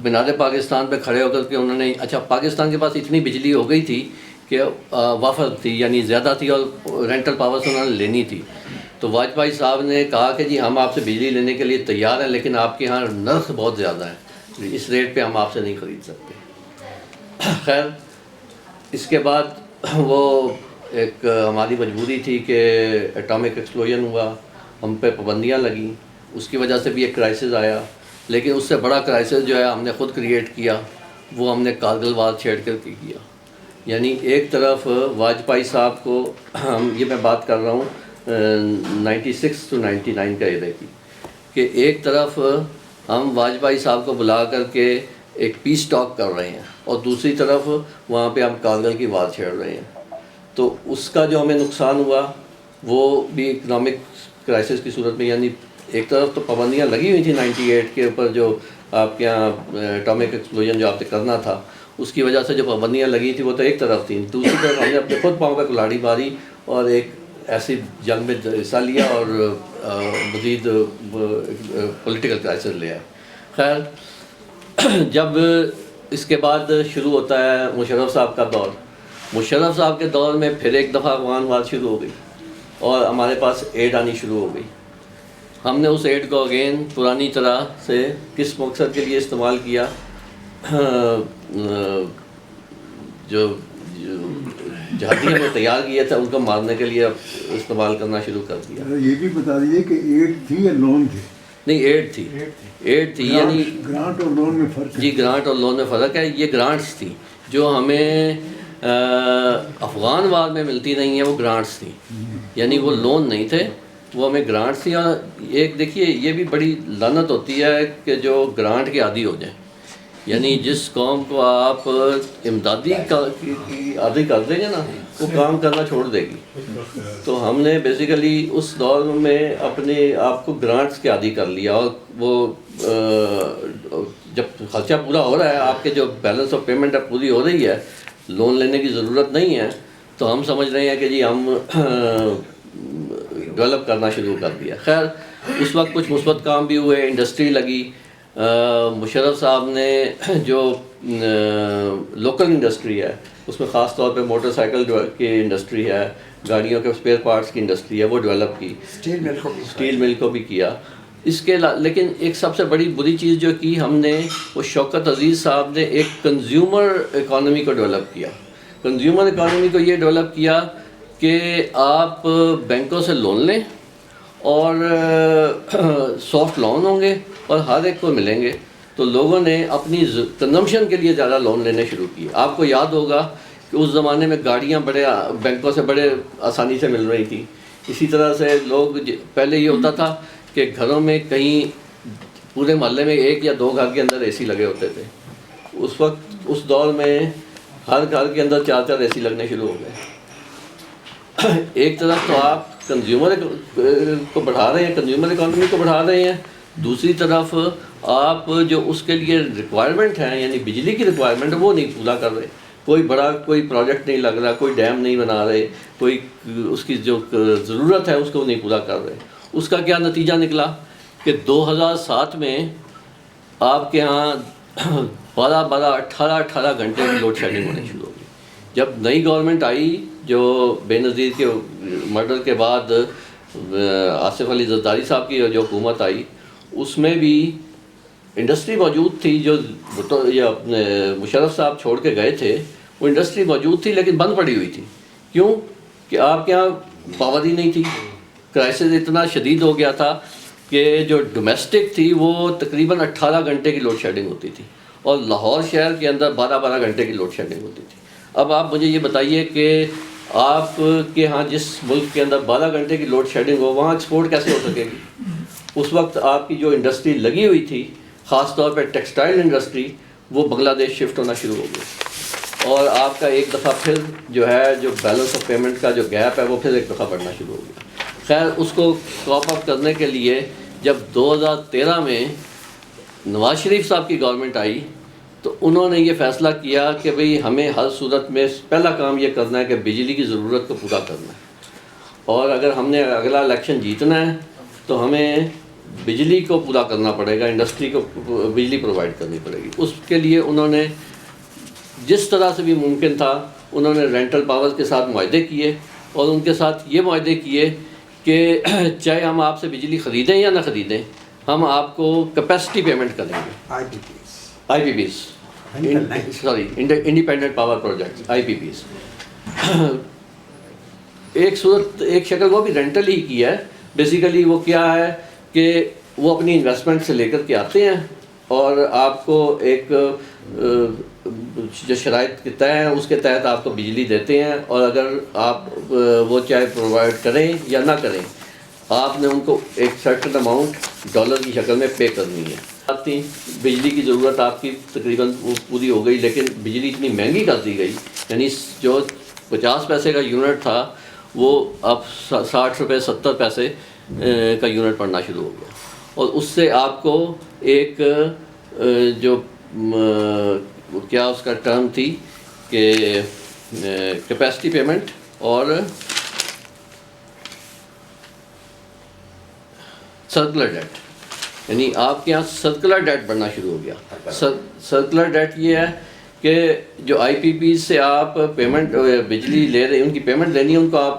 مینار پاکستان پہ کھڑے ہو کر کے انہوں نے, اچھا پاکستان کے پاس اتنی بجلی ہو گئی تھی کہ وافر تھی یعنی زیادہ تھی اور رینٹل پاور سے انہوں نے لینی تھی, تو واجپئی صاحب نے کہا کہ جی ہم آپ سے بجلی لینے کے لیے تیار ہیں، لیکن آپ کے یہاں نرخ بہت زیادہ ہے، اس ریٹ پہ ہم آپ سے نہیں خرید سکتے۔ خیر اس کے بعد وہ ایک ہماری مجبوری تھی کہ ایٹامک ایکسپلوژن ہوا، ہم پہ پابندیاں لگیں، اس کی وجہ سے بھی ایک کرائسس آیا، لیکن اس سے بڑا کرائسس جو ہے ہم نے خود کریٹ کیا، وہ ہم نے کارگل وار چھیڑ کر کے کیا۔ یعنی ایک طرف واجپئی صاحب کو یہ میں بات کر رہا ہوں 96 to 99 کا ایرے کی، کہ ایک طرف ہم واجپئی صاحب کو بلا کر کے ایک پیس ٹاک کر رہے ہیں، اور دوسری طرف وہاں پہ ہم کارگل کی وار چھیڑ رہے ہیں۔ تو اس کا جو ہمیں نقصان ہوا وہ بھی اکنامک کرائسس کی صورت میں، یعنی ایک طرف تو پابندیاں لگی ہوئی تھیں 98 کے اوپر، جو آپ کے یہاں ایٹامک ایکسپلوژن جو آپ نے کرنا تھا، اس کی وجہ سے جو پابندیاں لگی تھیں وہ تو ایک طرف تھیں، دوسری طرف ہم نے اپنے خود پاؤں پہ کلاڑی ماری اور ایک ایسی جنگ میں حصہ لیا اور مزید پولیٹیکل کرائسس لیا۔ خیر جب اس کے بعد شروع ہوتا ہے مشرف صاحب کا دور، مشرف صاحب کے دور میں پھر ایک دفعہ افغان وار شروع ہو گئی اور ہمارے پاس ایڈ آنی شروع ہو گئی۔ ہم نے اس ایڈ کو اگین پرانی طرح سے کس مقصد کے لیے استعمال کیا، جو جہادی ہم نے تیار کیے تھے ان کو مارنے کے لیے استعمال کرنا شروع کر دیا۔ یہ بھی بتا دیجیے کہ ایڈ تھی یا لون تھے؟ نہیں ایڈ تھی، ایڈ تھی، یعنی گرانٹ اور لون میں فرق ہے؟ جی گرانٹ اور لون میں فرق ہے۔ یہ گرانٹس تھی جو ہمیں افغان وار میں ملتی نہیں ہیں، وہ گرانٹس تھیں، یعنی وہ لون نہیں تھے، وہ ہمیں گرانٹس تھیں۔ اور ایک دیکھیے یہ بھی بڑی لعنت ہوتی ہے کہ جو گرانٹ کے عادی ہو جائیں، یعنی جس قوم کو آپ امدادی عادی کر دیں گے نا وہ کام کرنا چھوڑ دے گی۔ تو ہم نے بیسیکلی اس دور میں اپنے آپ کو گرانٹس کے عادی کر لیا، اور وہ جب خرچہ پورا ہو رہا ہے، آپ کے جو بیلنس آف پیمنٹ اب پوری ہو رہی ہے، لون لینے کی ضرورت نہیں ہے، تو ہم سمجھ رہے ہیں کہ جی ہم ڈیولپ کرنا شروع کر دیا۔ خیر اس وقت کچھ مثبت کام بھی ہوئے، انڈسٹری لگی۔ مشرف صاحب نے جو لوکل انڈسٹری ہے اس میں خاص طور پہ موٹر سائیکل کی انڈسٹری ہے، گاڑیوں کے اسپیئر پارٹس کی انڈسٹری ہے، وہ ڈیولپ کی، اسٹیل مل کو بھی کیا۔ اس کے لیکن ایک سب سے بڑی بری چیز جو کی ہم نے، وہ شوکت عزیز صاحب نے ایک کنزیومر اکانومی کو ڈیولپ کیا۔ کنزیومر اکانومی کو یہ ڈیولپ کیا کہ آپ بینکوں سے لون لیں اور سافٹ لون ہوں گے اور ہر ایک کو ملیں گے، تو لوگوں نے اپنی کنزمپشن کے لیے زیادہ لون لینے شروع کیے۔ آپ کو یاد ہوگا کہ اس زمانے میں گاڑیاں بڑے بینکوں سے بڑے آسانی سے مل رہی تھیں۔ اسی طرح سے لوگ پہلے یہ ہوتا تھا کہ گھروں میں کہیں پورے محلے میں ایک یا دو گھر کے اندر اے سی لگے ہوتے تھے، اس وقت اس دور میں ہر گھر کے اندر 4 اے سی لگنے شروع ہو گئے۔ ایک طرف تو آپ کنزیومر کو بڑھا رہے ہیں، کنزیومر اکانومی کو بڑھا رہے ہیں، دوسری طرف آپ جو اس کے لیے ریکوائرمنٹ ہیں، یعنی بجلی کی ریکوائرمنٹ ہے، وہ نہیں پورا کر رہے۔ کوئی پروجیکٹ نہیں لگ رہا، کوئی ڈیم نہیں بنا رہے، کوئی اس کی جو ضرورت ہے اس کو نہیں پورا کر رہے۔ اس کا کیا نتیجہ نکلا کہ 2007 میں آپ کے ہاں 18 گھنٹے کی لوڈ شیڈنگ ہونی شروع ہو گئی۔ جب نئی گورنمنٹ آئی، جو بے نظیر کے مرڈر کے بعد آصف علی زرداری صاحب کی جو حکومت آئی، اس میں بھی انڈسٹری موجود تھی، جو یہ اپنے مشرف صاحب چھوڑ کے گئے تھے، وہ انڈسٹری موجود تھی لیکن بند پڑی ہوئی تھی۔ کیوں کہ آپ کے یہاں پاور ہی نہیں تھی، کرائسس اتنا شدید ہو گیا تھا کہ جو ڈومیسٹک تھی وہ تقریباً 18 گھنٹے کی لوڈ شیڈنگ ہوتی تھی، اور لاہور شہر کے اندر 12 گھنٹے کی لوڈ شیڈنگ ہوتی تھی۔ اب آپ مجھے یہ بتائیے کہ آپ کے ہاں جس ملک کے اندر 12 گھنٹے کی لوڈ شیڈنگ ہو، وہاں ایکسپورٹ کیسے ہو سکے گی؟ اس وقت آپ کی جو انڈسٹری لگی ہوئی تھی، خاص طور پہ ٹیکسٹائل انڈسٹری، وہ بنگلہ دیش شفٹ ہونا شروع ہو گئی، اور آپ کا ایک دفعہ پھر جو ہے جو بیلنس آف پیمنٹ کا جو گیپ ہے وہ پھر ایک دفعہ بڑھنا شروع ہو گیا۔ خیر اس کو کاپ اپ کرنے کے لیے جب 2013 میں نواز شریف صاحب کی گورنمنٹ آئی، تو انہوں نے یہ فیصلہ کیا کہ بھئی ہمیں ہر صورت میں پہلا کام یہ کرنا ہے کہ بجلی کی ضرورت کو پورا کرنا ہے، اور اگر ہم نے اگلا الیکشن جیتنا ہے تو ہمیں بجلی کو پورا کرنا پڑے گا، انڈسٹری کو بجلی پرووائڈ کرنی پڑے گی۔ اس کے لیے انہوں نے جس طرح سے بھی ممکن تھا، انہوں نے رینٹل پاور کے ساتھ معاہدے کیے، اور ان کے ساتھ یہ معاہدے کیے کہ چاہے ہم آپ سے بجلی خریدیں یا نہ خریدیں، ہم آپ کو کیپیسٹی پیمنٹ کریں گے، I P Ps, sorry independent power projects, I P Ps. ایک شکل وہ بھی رینٹل ہی کی ہے، بیسیکلی وہ کیا ہے کہ وہ اپنی انویسٹمنٹ سے لے کر کے آتے ہیں اور آپ کو ایک جو شرائط کے طے ہیں اس کے تحت آپ کو بجلی دیتے ہیں، اور اگر آپ وہ چاہے پرووائڈ کریں یا نہ کریں، آپ نے ان کو ایک سرٹن اماؤنٹ ڈالر کی شکل میں پے کرنی ہے۔ آتی بجلی کی ضرورت آپ کی تقریباً پوری ہو گئی، لیکن بجلی اتنی مہنگی کر دی گئی، یعنی جو 50 پیسے کا یونٹ تھا وہ اب 60 روپے 70 پیسے کا یونٹ پڑنا شروع ہو گیا، اور اس سے آپ کو ایک جو کیا اس کا ٹرم تھی کہ کیپیسٹی پیمنٹ اور سرکولر ڈیٹ، یعنی آپ کے یہاں سرکولر ڈیٹ بڑھنا شروع ہو گیا۔ سرکولر ڈیٹ یہ ہے کہ جو آئی پی پی سے آپ پیمنٹ بجلی لے رہے ہیں، ان کی پیمنٹ لینی ہے، ان کو آپ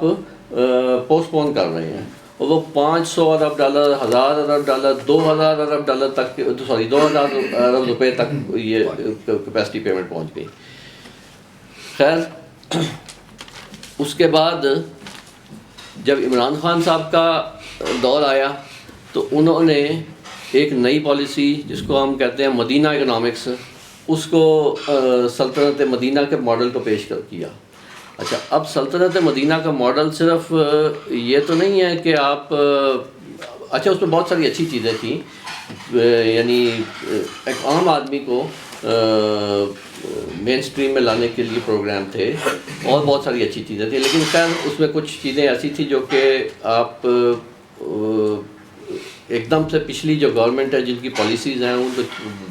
پوسٹ پون کر رہے ہیں، اور وہ 500 ارب ڈالر، 1000 ارب ڈالر، 2000 ارب ڈالر تک، سوری 2000 ارب روپے تک یہ کیپیسٹی پیمنٹ پہنچ گئی۔ خیر، اس کے بعد جب عمران خان صاحب کا دور آیا تو انہوں نے ایک نئی پالیسی جس کو ہم کہتے ہیں مدینہ اکنامکس، اس کو سلطنت مدینہ کے ماڈل کو پیش کیا۔ اچھا، اب سلطنت مدینہ کا ماڈل صرف یہ تو نہیں ہے کہ آپ، اچھا اس میں بہت ساری اچھی چیزیں تھیں، یعنی ایک عام آدمی کو مین سٹریم میں لانے کے لیے پروگرام تھے، اور بہت ساری اچھی چیزیں تھیں، لیکن خیر اس میں کچھ چیزیں ایسی تھیں جو کہ آپ ایک دم سے پچھلی جو گورنمنٹ ہے جن کی پالیسیز ہیں ان کو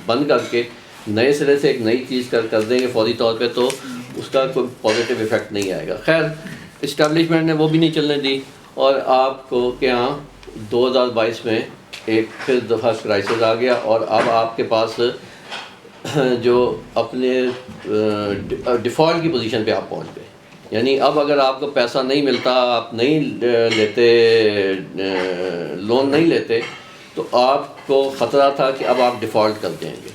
بند کر کے نئے سرے سے ایک نئی چیز کر دیں گے فوری طور پہ، تو اس کا کوئی پازیٹیو ایفیکٹ نہیں آئے گا۔ خیر، اسٹیبلشمنٹ نے وہ بھی نہیں چلنے دی، اور آپ کو کہ ہاں 2022 میں ایک پھر دفعہ کرائسس آ گیا، اور اب آپ کے پاس جو اپنے ڈیفالٹ کی پوزیشن پہ آپ پہنچ گئے، یعنی اب اگر آپ کو پیسہ نہیں ملتا، آپ نہیں لیتے، لون نہیں لیتے، تو آپ کو خطرہ تھا کہ اب آپ ڈیفالٹ کر جائیں گے۔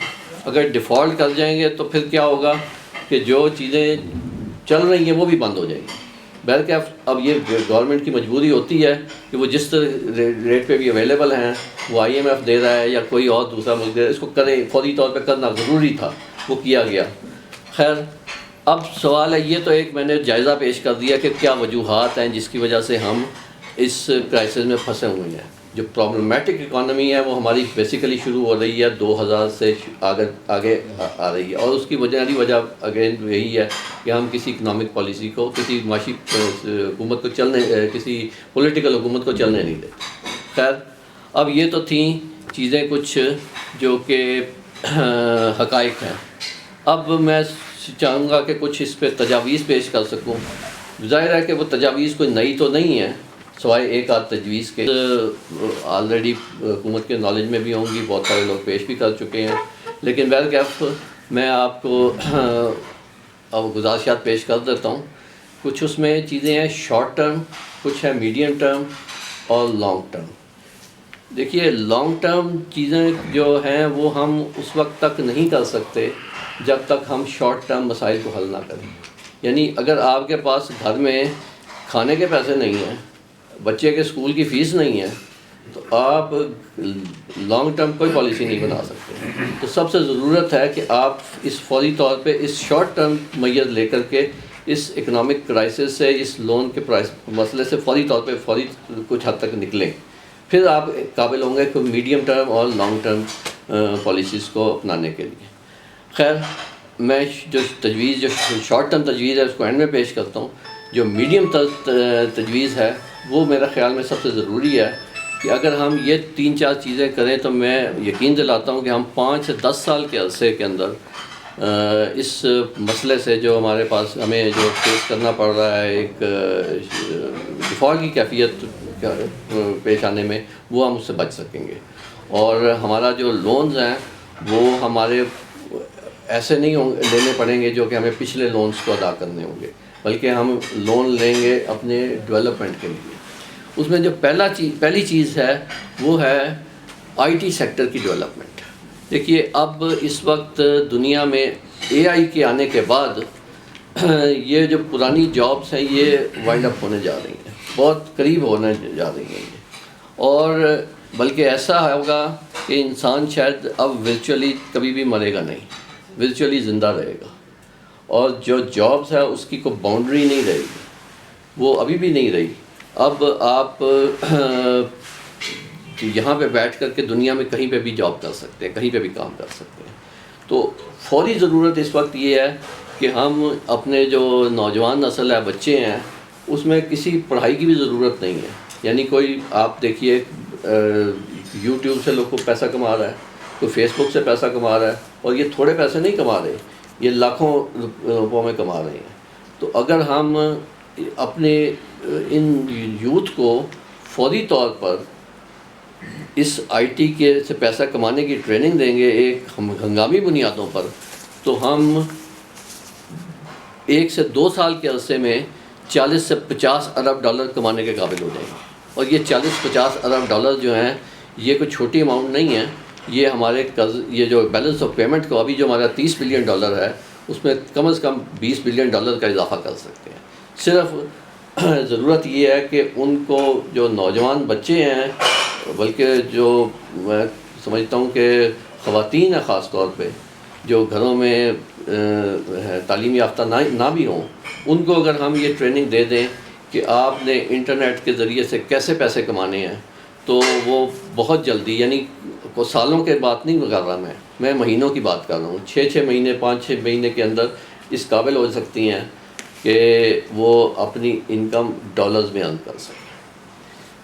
اگر ڈیفالٹ کر جائیں گے تو پھر کیا ہوگا کہ جو چیزیں چل رہی ہیں وہ بھی بند ہو جائیں گی۔ بہرکیف اب یہ گورنمنٹ کی مجبوری ہوتی ہے کہ وہ جس ریٹ پہ بھی اویلیبل ہیں، وہ آئی ایم ایف دے رہا ہے یا کوئی اور دوسرا ملک دے رہا ہے، اس کو کریں، فوری طور پہ کرنا ضروری تھا، وہ کیا گیا۔ خیر، اب سوال ہے، یہ تو ایک میں نے جائزہ پیش کر دیا کہ کیا وجوہات ہیں جس کی وجہ سے ہم اس کرائسس میں پھنسے ہوئے ہیں۔ جو پرابلمیٹک اکانومی ہے وہ ہماری بیسیکلی شروع ہو رہی ہے 2000 سے آگے آ رہی ہے، اور اس کی بنیادی وجہ اگین یہی ہے کہ ہم کسی اکنامک پالیسی کو، کسی معاشی حکومت کو کسی پولیٹیکل حکومت کو چلنے نہیں دیتے۔ خیر، اب یہ تو تھیں چیزیں کچھ جو کہ حقائق ہیں۔ اب میں چاہوں گا کہ کچھ اس پہ تجاویز پیش کر سکوں۔ ظاہر ہے کہ وہ تجاویز کوئی نئی تو نہیں ہے، سوائے ایک آدھ تجویز کے آلریڈی حکومت کے نالج میں بھی ہوں گی، بہت سارے لوگ پیش بھی کر چکے ہیں، لیکن بہرکیف میں آپ کو اب گزارشات پیش کر دیتا ہوں۔ کچھ اس میں چیزیں ہیں شارٹ ٹرم، کچھ ہے میڈیم ٹرم اور لانگ ٹرم۔ دیکھیے، لانگ ٹرم چیزیں جو ہیں وہ ہم اس وقت تک نہیں کر سکتے جب تک ہم شارٹ ٹرم مسائل کو حل نہ کریں۔ یعنی اگر آپ کے پاس گھر میں کھانے کے پیسے نہیں ہیں، بچے کے اسکول کی فیس نہیں ہے، تو آپ لانگ ٹرم کوئی پالیسی نہیں بنا سکتے۔ تو سب سے ضرورت ہے کہ آپ اس فوری طور پہ اس شارٹ ٹرم میئر لے کر کے اس اکنامک کرائسس سے، اس لون کے مسئلے سے فوری طور پہ کچھ حد تک نکلیں، پھر آپ قابل ہوں گے کہ میڈیم ٹرم اور لانگ ٹرم پالیسیز کو اپنانے کے لیے۔ خیر، میں جو شارٹ ٹرم تجویز ہے اس کو اینڈ میں پیش کرتا ہوں۔ جو میڈیم تجویز ہے وہ میرا خیال میں سب سے ضروری ہے کہ اگر ہم یہ 3-4 چیزیں کریں تو میں یقین دلاتا ہوں کہ ہم 5 سے 10 سال کے عرصے کے اندر اس مسئلے سے جو ہمارے پاس ہمیں جو فیس کرنا پڑ رہا ہے، ایک ڈیفالٹ کی کیفیت پیش آنے میں، وہ ہم اس سے بچ سکیں گے، اور ہمارا جو لونز ہیں وہ ہمارے ایسے نہیں لینے پڑیں گے جو کہ ہمیں پچھلے لونز کو ادا کرنے ہوں گے، بلکہ ہم لون لیں گے اپنے ڈیولپمنٹ کے لیے۔ اس میں جو پہلی چیز ہے وہ ہے آئی ٹی سیکٹر کی ڈیولپمنٹ. دیکھیے اب اس وقت دنیا میں اے آئی کے آنے کے بعد یہ جو پرانی جابس ہیں یہ وائنڈ اپ ہونے جا رہی ہیں, بہت قریب ہونے جا رہی ہیں یہ, اور بلکہ ایسا ہوگا کہ انسان شاید اب ورچولی کبھی بھی مرے گا نہیں, ورچولی زندہ رہے گا, اور جو جابس ہے اس کی کوئی باؤنڈری نہیں رہے گی, وہ ابھی بھی نہیں رہی. اب آپ یہاں پہ بیٹھ کر کے دنیا میں کہیں پہ بھی جاب کر سکتے ہیں, کہیں پہ بھی کام کر سکتے ہیں. تو فوری ضرورت اس وقت یہ ہے کہ ہم اپنے جو نوجوان نسل ہے, بچے ہیں, اس میں کسی پڑھائی کی بھی ضرورت نہیں ہے. یعنی کوئی آپ دیکھیے یوٹیوب سے لوگ کو پیسہ کما رہا ہے, کوئی فیس بک سے پیسہ کما رہا ہے, اور یہ تھوڑے پیسے نہیں کما رہے, یہ لاکھوں روپوں میں کما رہے ہیں. تو اگر ہم اپنے ان یوتھ کو فوری طور پر اس آئی ٹی کے سے پیسہ کمانے کی ٹریننگ دیں گے ایک ہنگامی بنیادوں پر, تو ہم 1 سے 2 سال کے عرصے میں 40 سے 50 ارب ڈالر کمانے کے قابل ہو جائیں گے. اور یہ 40-50 ارب ڈالر جو ہیں یہ کوئی چھوٹی اماؤنٹ نہیں ہے. یہ ہمارے یہ جو بیلنس آف پیمنٹ کو ابھی جو ہمارا 30 بلین ڈالر ہے اس میں کم از کم 20 بلین ڈالر کا اضافہ کر سکتے ہیں. صرف ضرورت یہ ہے کہ ان کو جو نوجوان بچے ہیں, بلکہ جو میں سمجھتا ہوں کہ خواتین ہیں خاص طور پہ, جو گھروں میں تعلیم یافتہ نہ بھی ہوں, ان کو اگر ہم یہ ٹریننگ دے دیں کہ آپ نے انٹرنیٹ کے ذریعے سے کیسے پیسے کمانے ہیں, تو وہ بہت جلدی, یعنی کو سالوں کے بات نہیں کر رہا میں مہینوں کی بات کر رہا ہوں, 6 مہینے 5 مہینے کے اندر اس قابل ہو سکتی ہیں کہ وہ اپنی انکم ڈالرز میں ارن کر سکیں.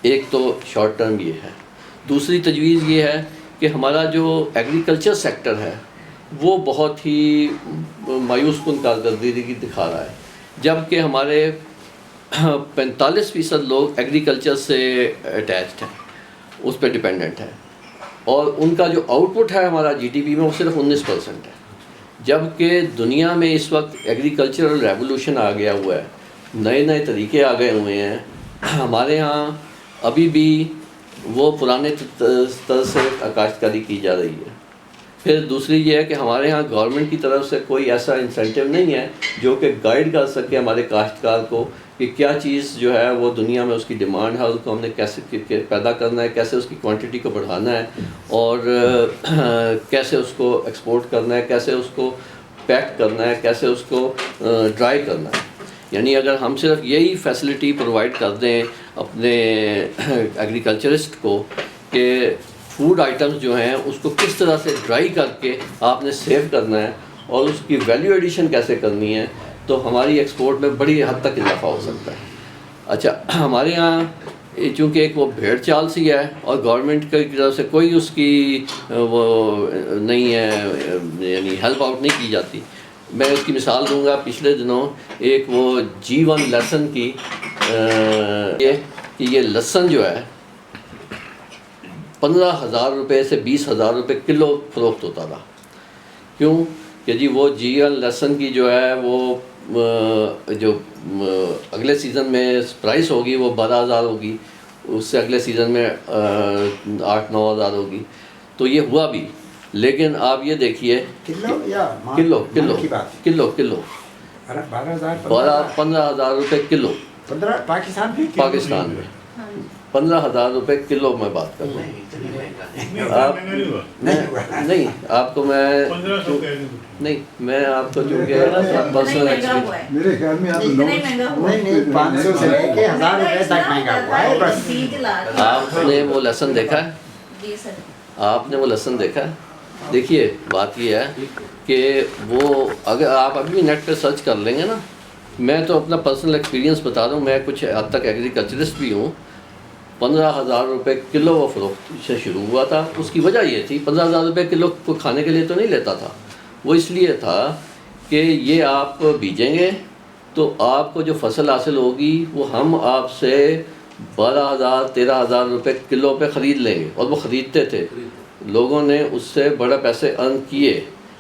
ایک تو شارٹ ٹرم یہ ہے. دوسری تجویز یہ ہے کہ ہمارا جو ایگریکلچر سیکٹر ہے وہ بہت ہی مایوس کن کارکردگی دکھا رہا ہے, جبکہ ہمارے 45% لوگ ایگریکلچر سے اٹیچڈ ہیں, اس پہ ڈپینڈنٹ ہے, اور ان کا جو آؤٹ پٹ ہے ہمارا جی ڈی پی میں وہ صرف 19% ہے. جبکہ دنیا میں اس وقت ایگریکلچرل ریولوشن آ گیا ہوا ہے, نئے طریقے آ گئے ہوئے ہیں. ہمارے ہاں ابھی بھی وہ پرانے طرز سے کاشتکاری کی جا رہی ہے. پھر دوسری یہ ہے کہ ہمارے ہاں گورنمنٹ کی طرف سے کوئی ایسا انسینٹیو نہیں ہے جو کہ گائیڈ کر سکے ہمارے کاشتکار کو کہ کیا چیز جو ہے وہ دنیا میں اس کی ڈیمانڈ ہے, اس کو ہم نے کیسے پیدا کرنا ہے, کیسے اس کی کوانٹٹی کو بڑھانا ہے, اور کیسے اس کو ایکسپورٹ کرنا ہے, کیسے اس کو پیک کرنا ہے, کیسے اس کو ڈرائی کرنا ہے. یعنی اگر ہم صرف یہی فیسلٹی پرووائڈ کر دیں اپنے ایگریکلچرسٹ کو کہ فوڈ آئٹمس جو ہیں اس کو کس طرح سے ڈرائی کر کے آپ نے سیو کرنا ہے اور اس کی ویلیو ایڈیشن کیسے کرنی ہے, تو ہماری ایکسپورٹ میں بڑی حد تک اضافہ ہو سکتا ہے. اچھا, ہمارے یہاں چونکہ ایک وہ بھیڑ چال سی ہے اور گورنمنٹ کی طرف سے کوئی اس کی وہ نہیں ہے, یعنی ہیلپ آؤٹ نہیں کی جاتی. میں اس کی مثال دوں گا, پچھلے دنوں ایک وہ G1 لہسن کی یہ لہسن جو ہے 15,000 روپے سے 20,000 روپے کلو فروخت ہوتا تھا. کیوں کہ جی وہ G1 لہسن کی جو ہے وہ جو اگلے سیزن میں پرائس ہوگی وہ 12,000 ہوگی, اس سے اگلے سیزن میں 8-9,000 ہوگی. تو یہ ہوا بھی, لیکن آپ یہ دیکھیے کلو یا کلو 15,000 روپے کلو 15 پاکستان میں 15,000 روپے کلو میں بات کر رہا ہوں. آپ نہیں, آپ کو میں نہیں, میں آپ کو چونکہ پرسنل ایکسپیرینس میرے خیال میں آپ نہیں 500 سے لے کے 1,000 روپے تک مہنگا ہوا ہے بس. آپ نے وہ لہسن دیکھا ہے, آپ نے وہ لہسن دیکھا ہے. دیکھیے بات یہ ہے کہ وہ اگر آپ ابھی نیٹ پہ سرچ کر لیں گے نا, میں تو اپنا پرسنل ایکسپیرینس بتا رہا ہوں, میں کچھ حد تک ایگریکلچرسٹ بھی ہوں. 15,000 روپے کلو وہ فروخت سے شروع ہوا تھا. اس کی وجہ یہ تھی 15,000 روپے کلو کو کھانے کے لیے تو نہیں لیتا تھا, وہ اس لیے تھا کہ یہ آپ بیجیں گے تو آپ کو جو فصل حاصل ہوگی وہ ہم آپ سے 12,000-13,000 روپے کلو پہ خرید لیں گے. اور وہ خریدتے تھے, لوگوں نے اس سے بڑے پیسے ارن کیے.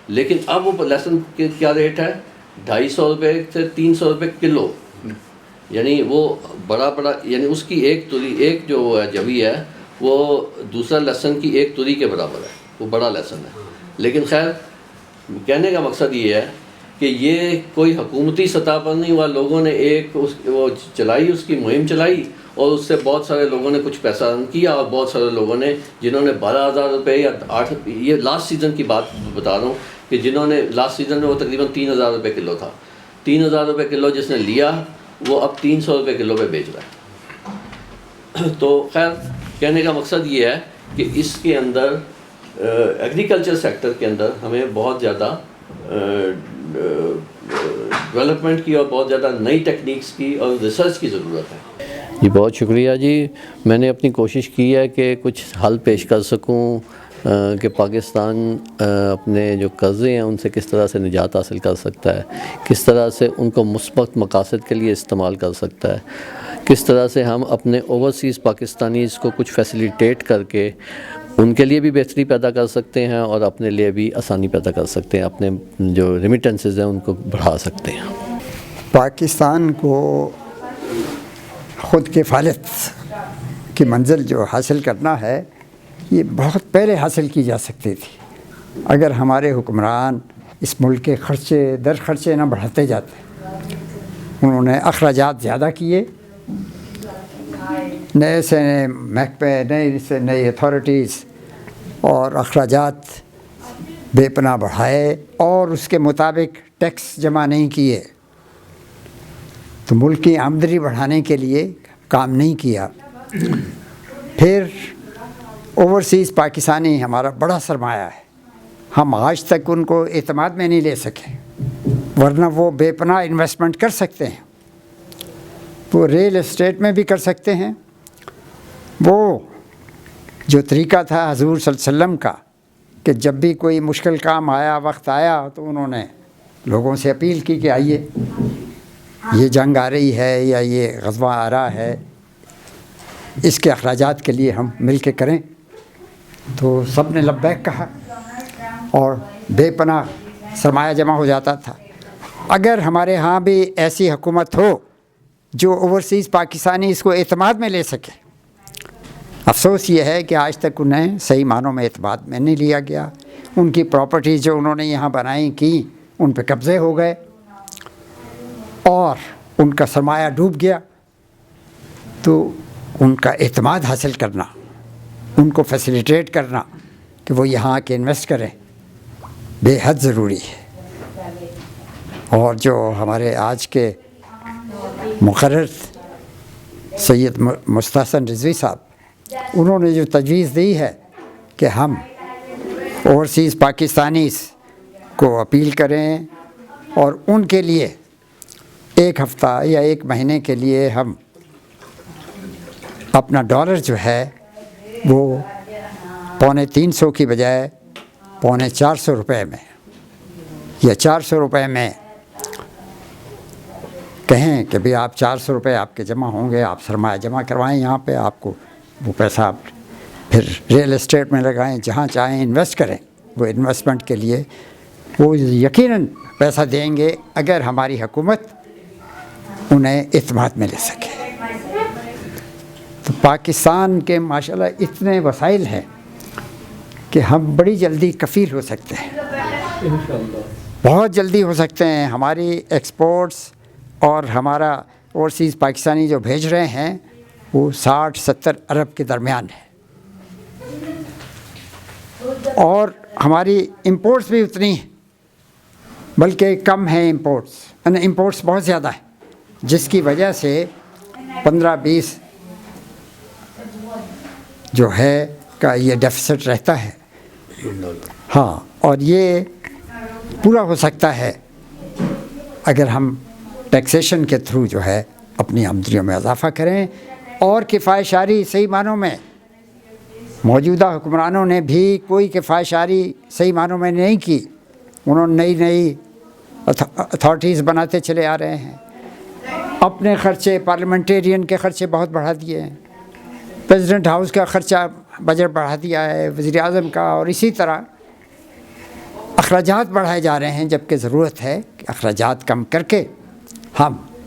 لیکن اب وہ لہسن کیا ریٹ ہے, 250 روپے سے 300 روپے کلو. یعنی وہ بڑا یعنی اس کی ایک توری، ایک جو جوی ہے وہ دوسرا لہسن کی ایک توری کے برابر ہے، وہ بڑا لہسن ہے. لیکن خیر کہنے کا مقصد یہ ہے کہ یہ کوئی حکومتی سطح پر نہیں ہوا، لوگوں نے وہ چلائی، اس کی مہم چلائی اور اس سے بہت سارے لوگوں نے کچھ پیسہ ارن کیا، اور بہت سارے لوگوں نے جنہوں نے 12,000 روپے یا 8، یہ لاسٹ سیزن کی بات بتا رہا ہوں کہ جنہوں نے لاسٹ سیزن میں وہ تقریباً 3,000 روپے کلو تھا، 3,000 روپے کلو جس نے لیا وہ اب 300 روپے کلو پہ بیچ رہا ہے. تو خیر کہنے کا مقصد یہ ہے کہ اس کے اندر ایگریکلچر سیکٹر کے اندر ہمیں بہت زیادہ ڈیولپمنٹ کی اور بہت زیادہ نئی ٹیکنیکس کی اور ریسرچ کی ضرورت ہے. جی بہت شکریہ جی. میں نے اپنی کوشش کی ہے کہ کچھ حل پیش کر سکوں کہ پاکستان اپنے جو قرضے ہیں ان سے کس طرح سے نجات حاصل کر سکتا ہے، کس طرح سے ان کو مثبت مقاصد کے لیے استعمال کر سکتا ہے، کس طرح سے ہم اپنے اوورسیز پاکستانیز کو کچھ فیسیلیٹیٹ کر کے ان کے لیے بھی بہتری پیدا کر سکتے ہیں اور اپنے لیے بھی آسانی پیدا کر سکتے ہیں، اپنے جو ریمیٹنسز ہیں ان کو بڑھا سکتے ہیں. پاکستان کو خود کفالت کی منزل جو حاصل کرنا ہے یہ بہت پہلے حاصل کی جا سکتی تھی اگر ہمارے حکمران اس ملک کے خرچے در خرچے نہ بڑھاتے جاتے. انہوں نے اخراجات زیادہ کیے، نئے سے نئے محکمے، نئے سے نئی اتھارٹیز اور اخراجات بے پناہ بڑھائے اور اس کے مطابق ٹیکس جمع نہیں کیے، تو ملک کی آمدنی بڑھانے کے لیے کام نہیں کیا. پھر اوورسیز پاکستانی ہمارا بڑا سرمایہ ہے، ہم آج تک ان کو اعتماد میں نہیں لے سکے، ورنہ وہ بے پناہ انویسٹمنٹ کر سکتے ہیں. وہ ریل اسٹیٹ میں بھی کر سکتے ہیں. وہ جو طریقہ تھا حضور صلی اللہ علیہ وسلم کا کہ جب بھی کوئی مشکل کام آیا، وقت آیا، تو انہوں نے لوگوں سے اپیل کی کہ آئیے، یہ جنگ آ رہی ہے یا یہ غزوہ آ رہا ہے، اس کے اخراجات کے لیے ہم مل کے کریں. تو سب نے لبیک کہا اور بے پناہ سرمایہ جمع ہو جاتا تھا. اگر ہمارے ہاں بھی ایسی حکومت ہو جو اوورسیز پاکستانی اس کو اعتماد میں لے سکے. افسوس یہ ہے کہ آج تک انہیں صحیح معنوں میں اعتماد میں نہیں لیا گیا. ان کی پراپرٹیز جو انہوں نے یہاں بنائی کی ان پہ قبضے ہو گئے اور ان کا سرمایہ ڈوب گیا. تو ان کا اعتماد حاصل کرنا، ان کو فیسیلیٹیٹ کرنا کہ وہ یہاں کے انویسٹ کریں بے حد ضروری ہے. اور جو ہمارے آج کے مقرر سید مستحسن رضوی صاحب، انہوں نے جو تجویز دی ہے کہ ہم اوورسیز پاکستانیز کو اپیل کریں اور ان کے لیے ایک ہفتہ یا ایک مہینے کے لیے ہم اپنا ڈالر جو ہے وہ 350 کی بجائے 450 روپے میں یا 400 روپے میں کہیں کہ بھی آپ 400 روپے آپ کے جمع ہوں گے، آپ سرمایہ جمع کروائیں یہاں پہ، آپ کو وہ پیسہ آپ پھر ریل اسٹیٹ میں لگائیں، جہاں چاہیں انویسٹ کریں. وہ انویسٹمنٹ کے لیے وہ یقیناً پیسہ دیں گے اگر ہماری حکومت انہیں اعتماد میں لے سکے. تو پاکستان کے ماشاءاللہ اتنے وسائل ہیں کہ ہم بڑی جلدی کفیل ہو سکتے ہیں، بہت جلدی ہو سکتے ہیں. ہماری ایکسپورٹس اور ہمارا اوورسیز پاکستانی جو بھیج رہے ہیں وہ 60-70 ارب کے درمیان ہے، اور ہماری امپورٹس بھی اتنی ہیں، بلکہ کم ہیں امپورٹس بہت زیادہ ہیں، جس کی وجہ سے 15-20 جو ہے کا یہ ڈیفیسٹ رہتا ہے. ہاں، اور یہ پورا ہو سکتا ہے اگر ہم ٹیکسیشن کے تھرو جو ہے اپنی آمدنیوں میں اضافہ کریں. اور کفایت صحیح معنوں میں موجودہ حکمرانوں نے بھی کوئی کفایت صحیح معنوں میں نہیں کی. انہوں نے نئی اتھارٹیز بناتے چلے آ رہے ہیں، اپنے خرچے پارلیمنٹیرین کے خرچے بہت بڑھا دیے ہیں، پریزیڈنٹ ہاؤس کا خرچہ بجٹ بڑھا دیا ہے، وزیر اعظم کا، اور اسی طرح اخراجات بڑھائے جا رہے ہیں، جبکہ ضرورت ہے کہ اخراجات کم کر کے ہم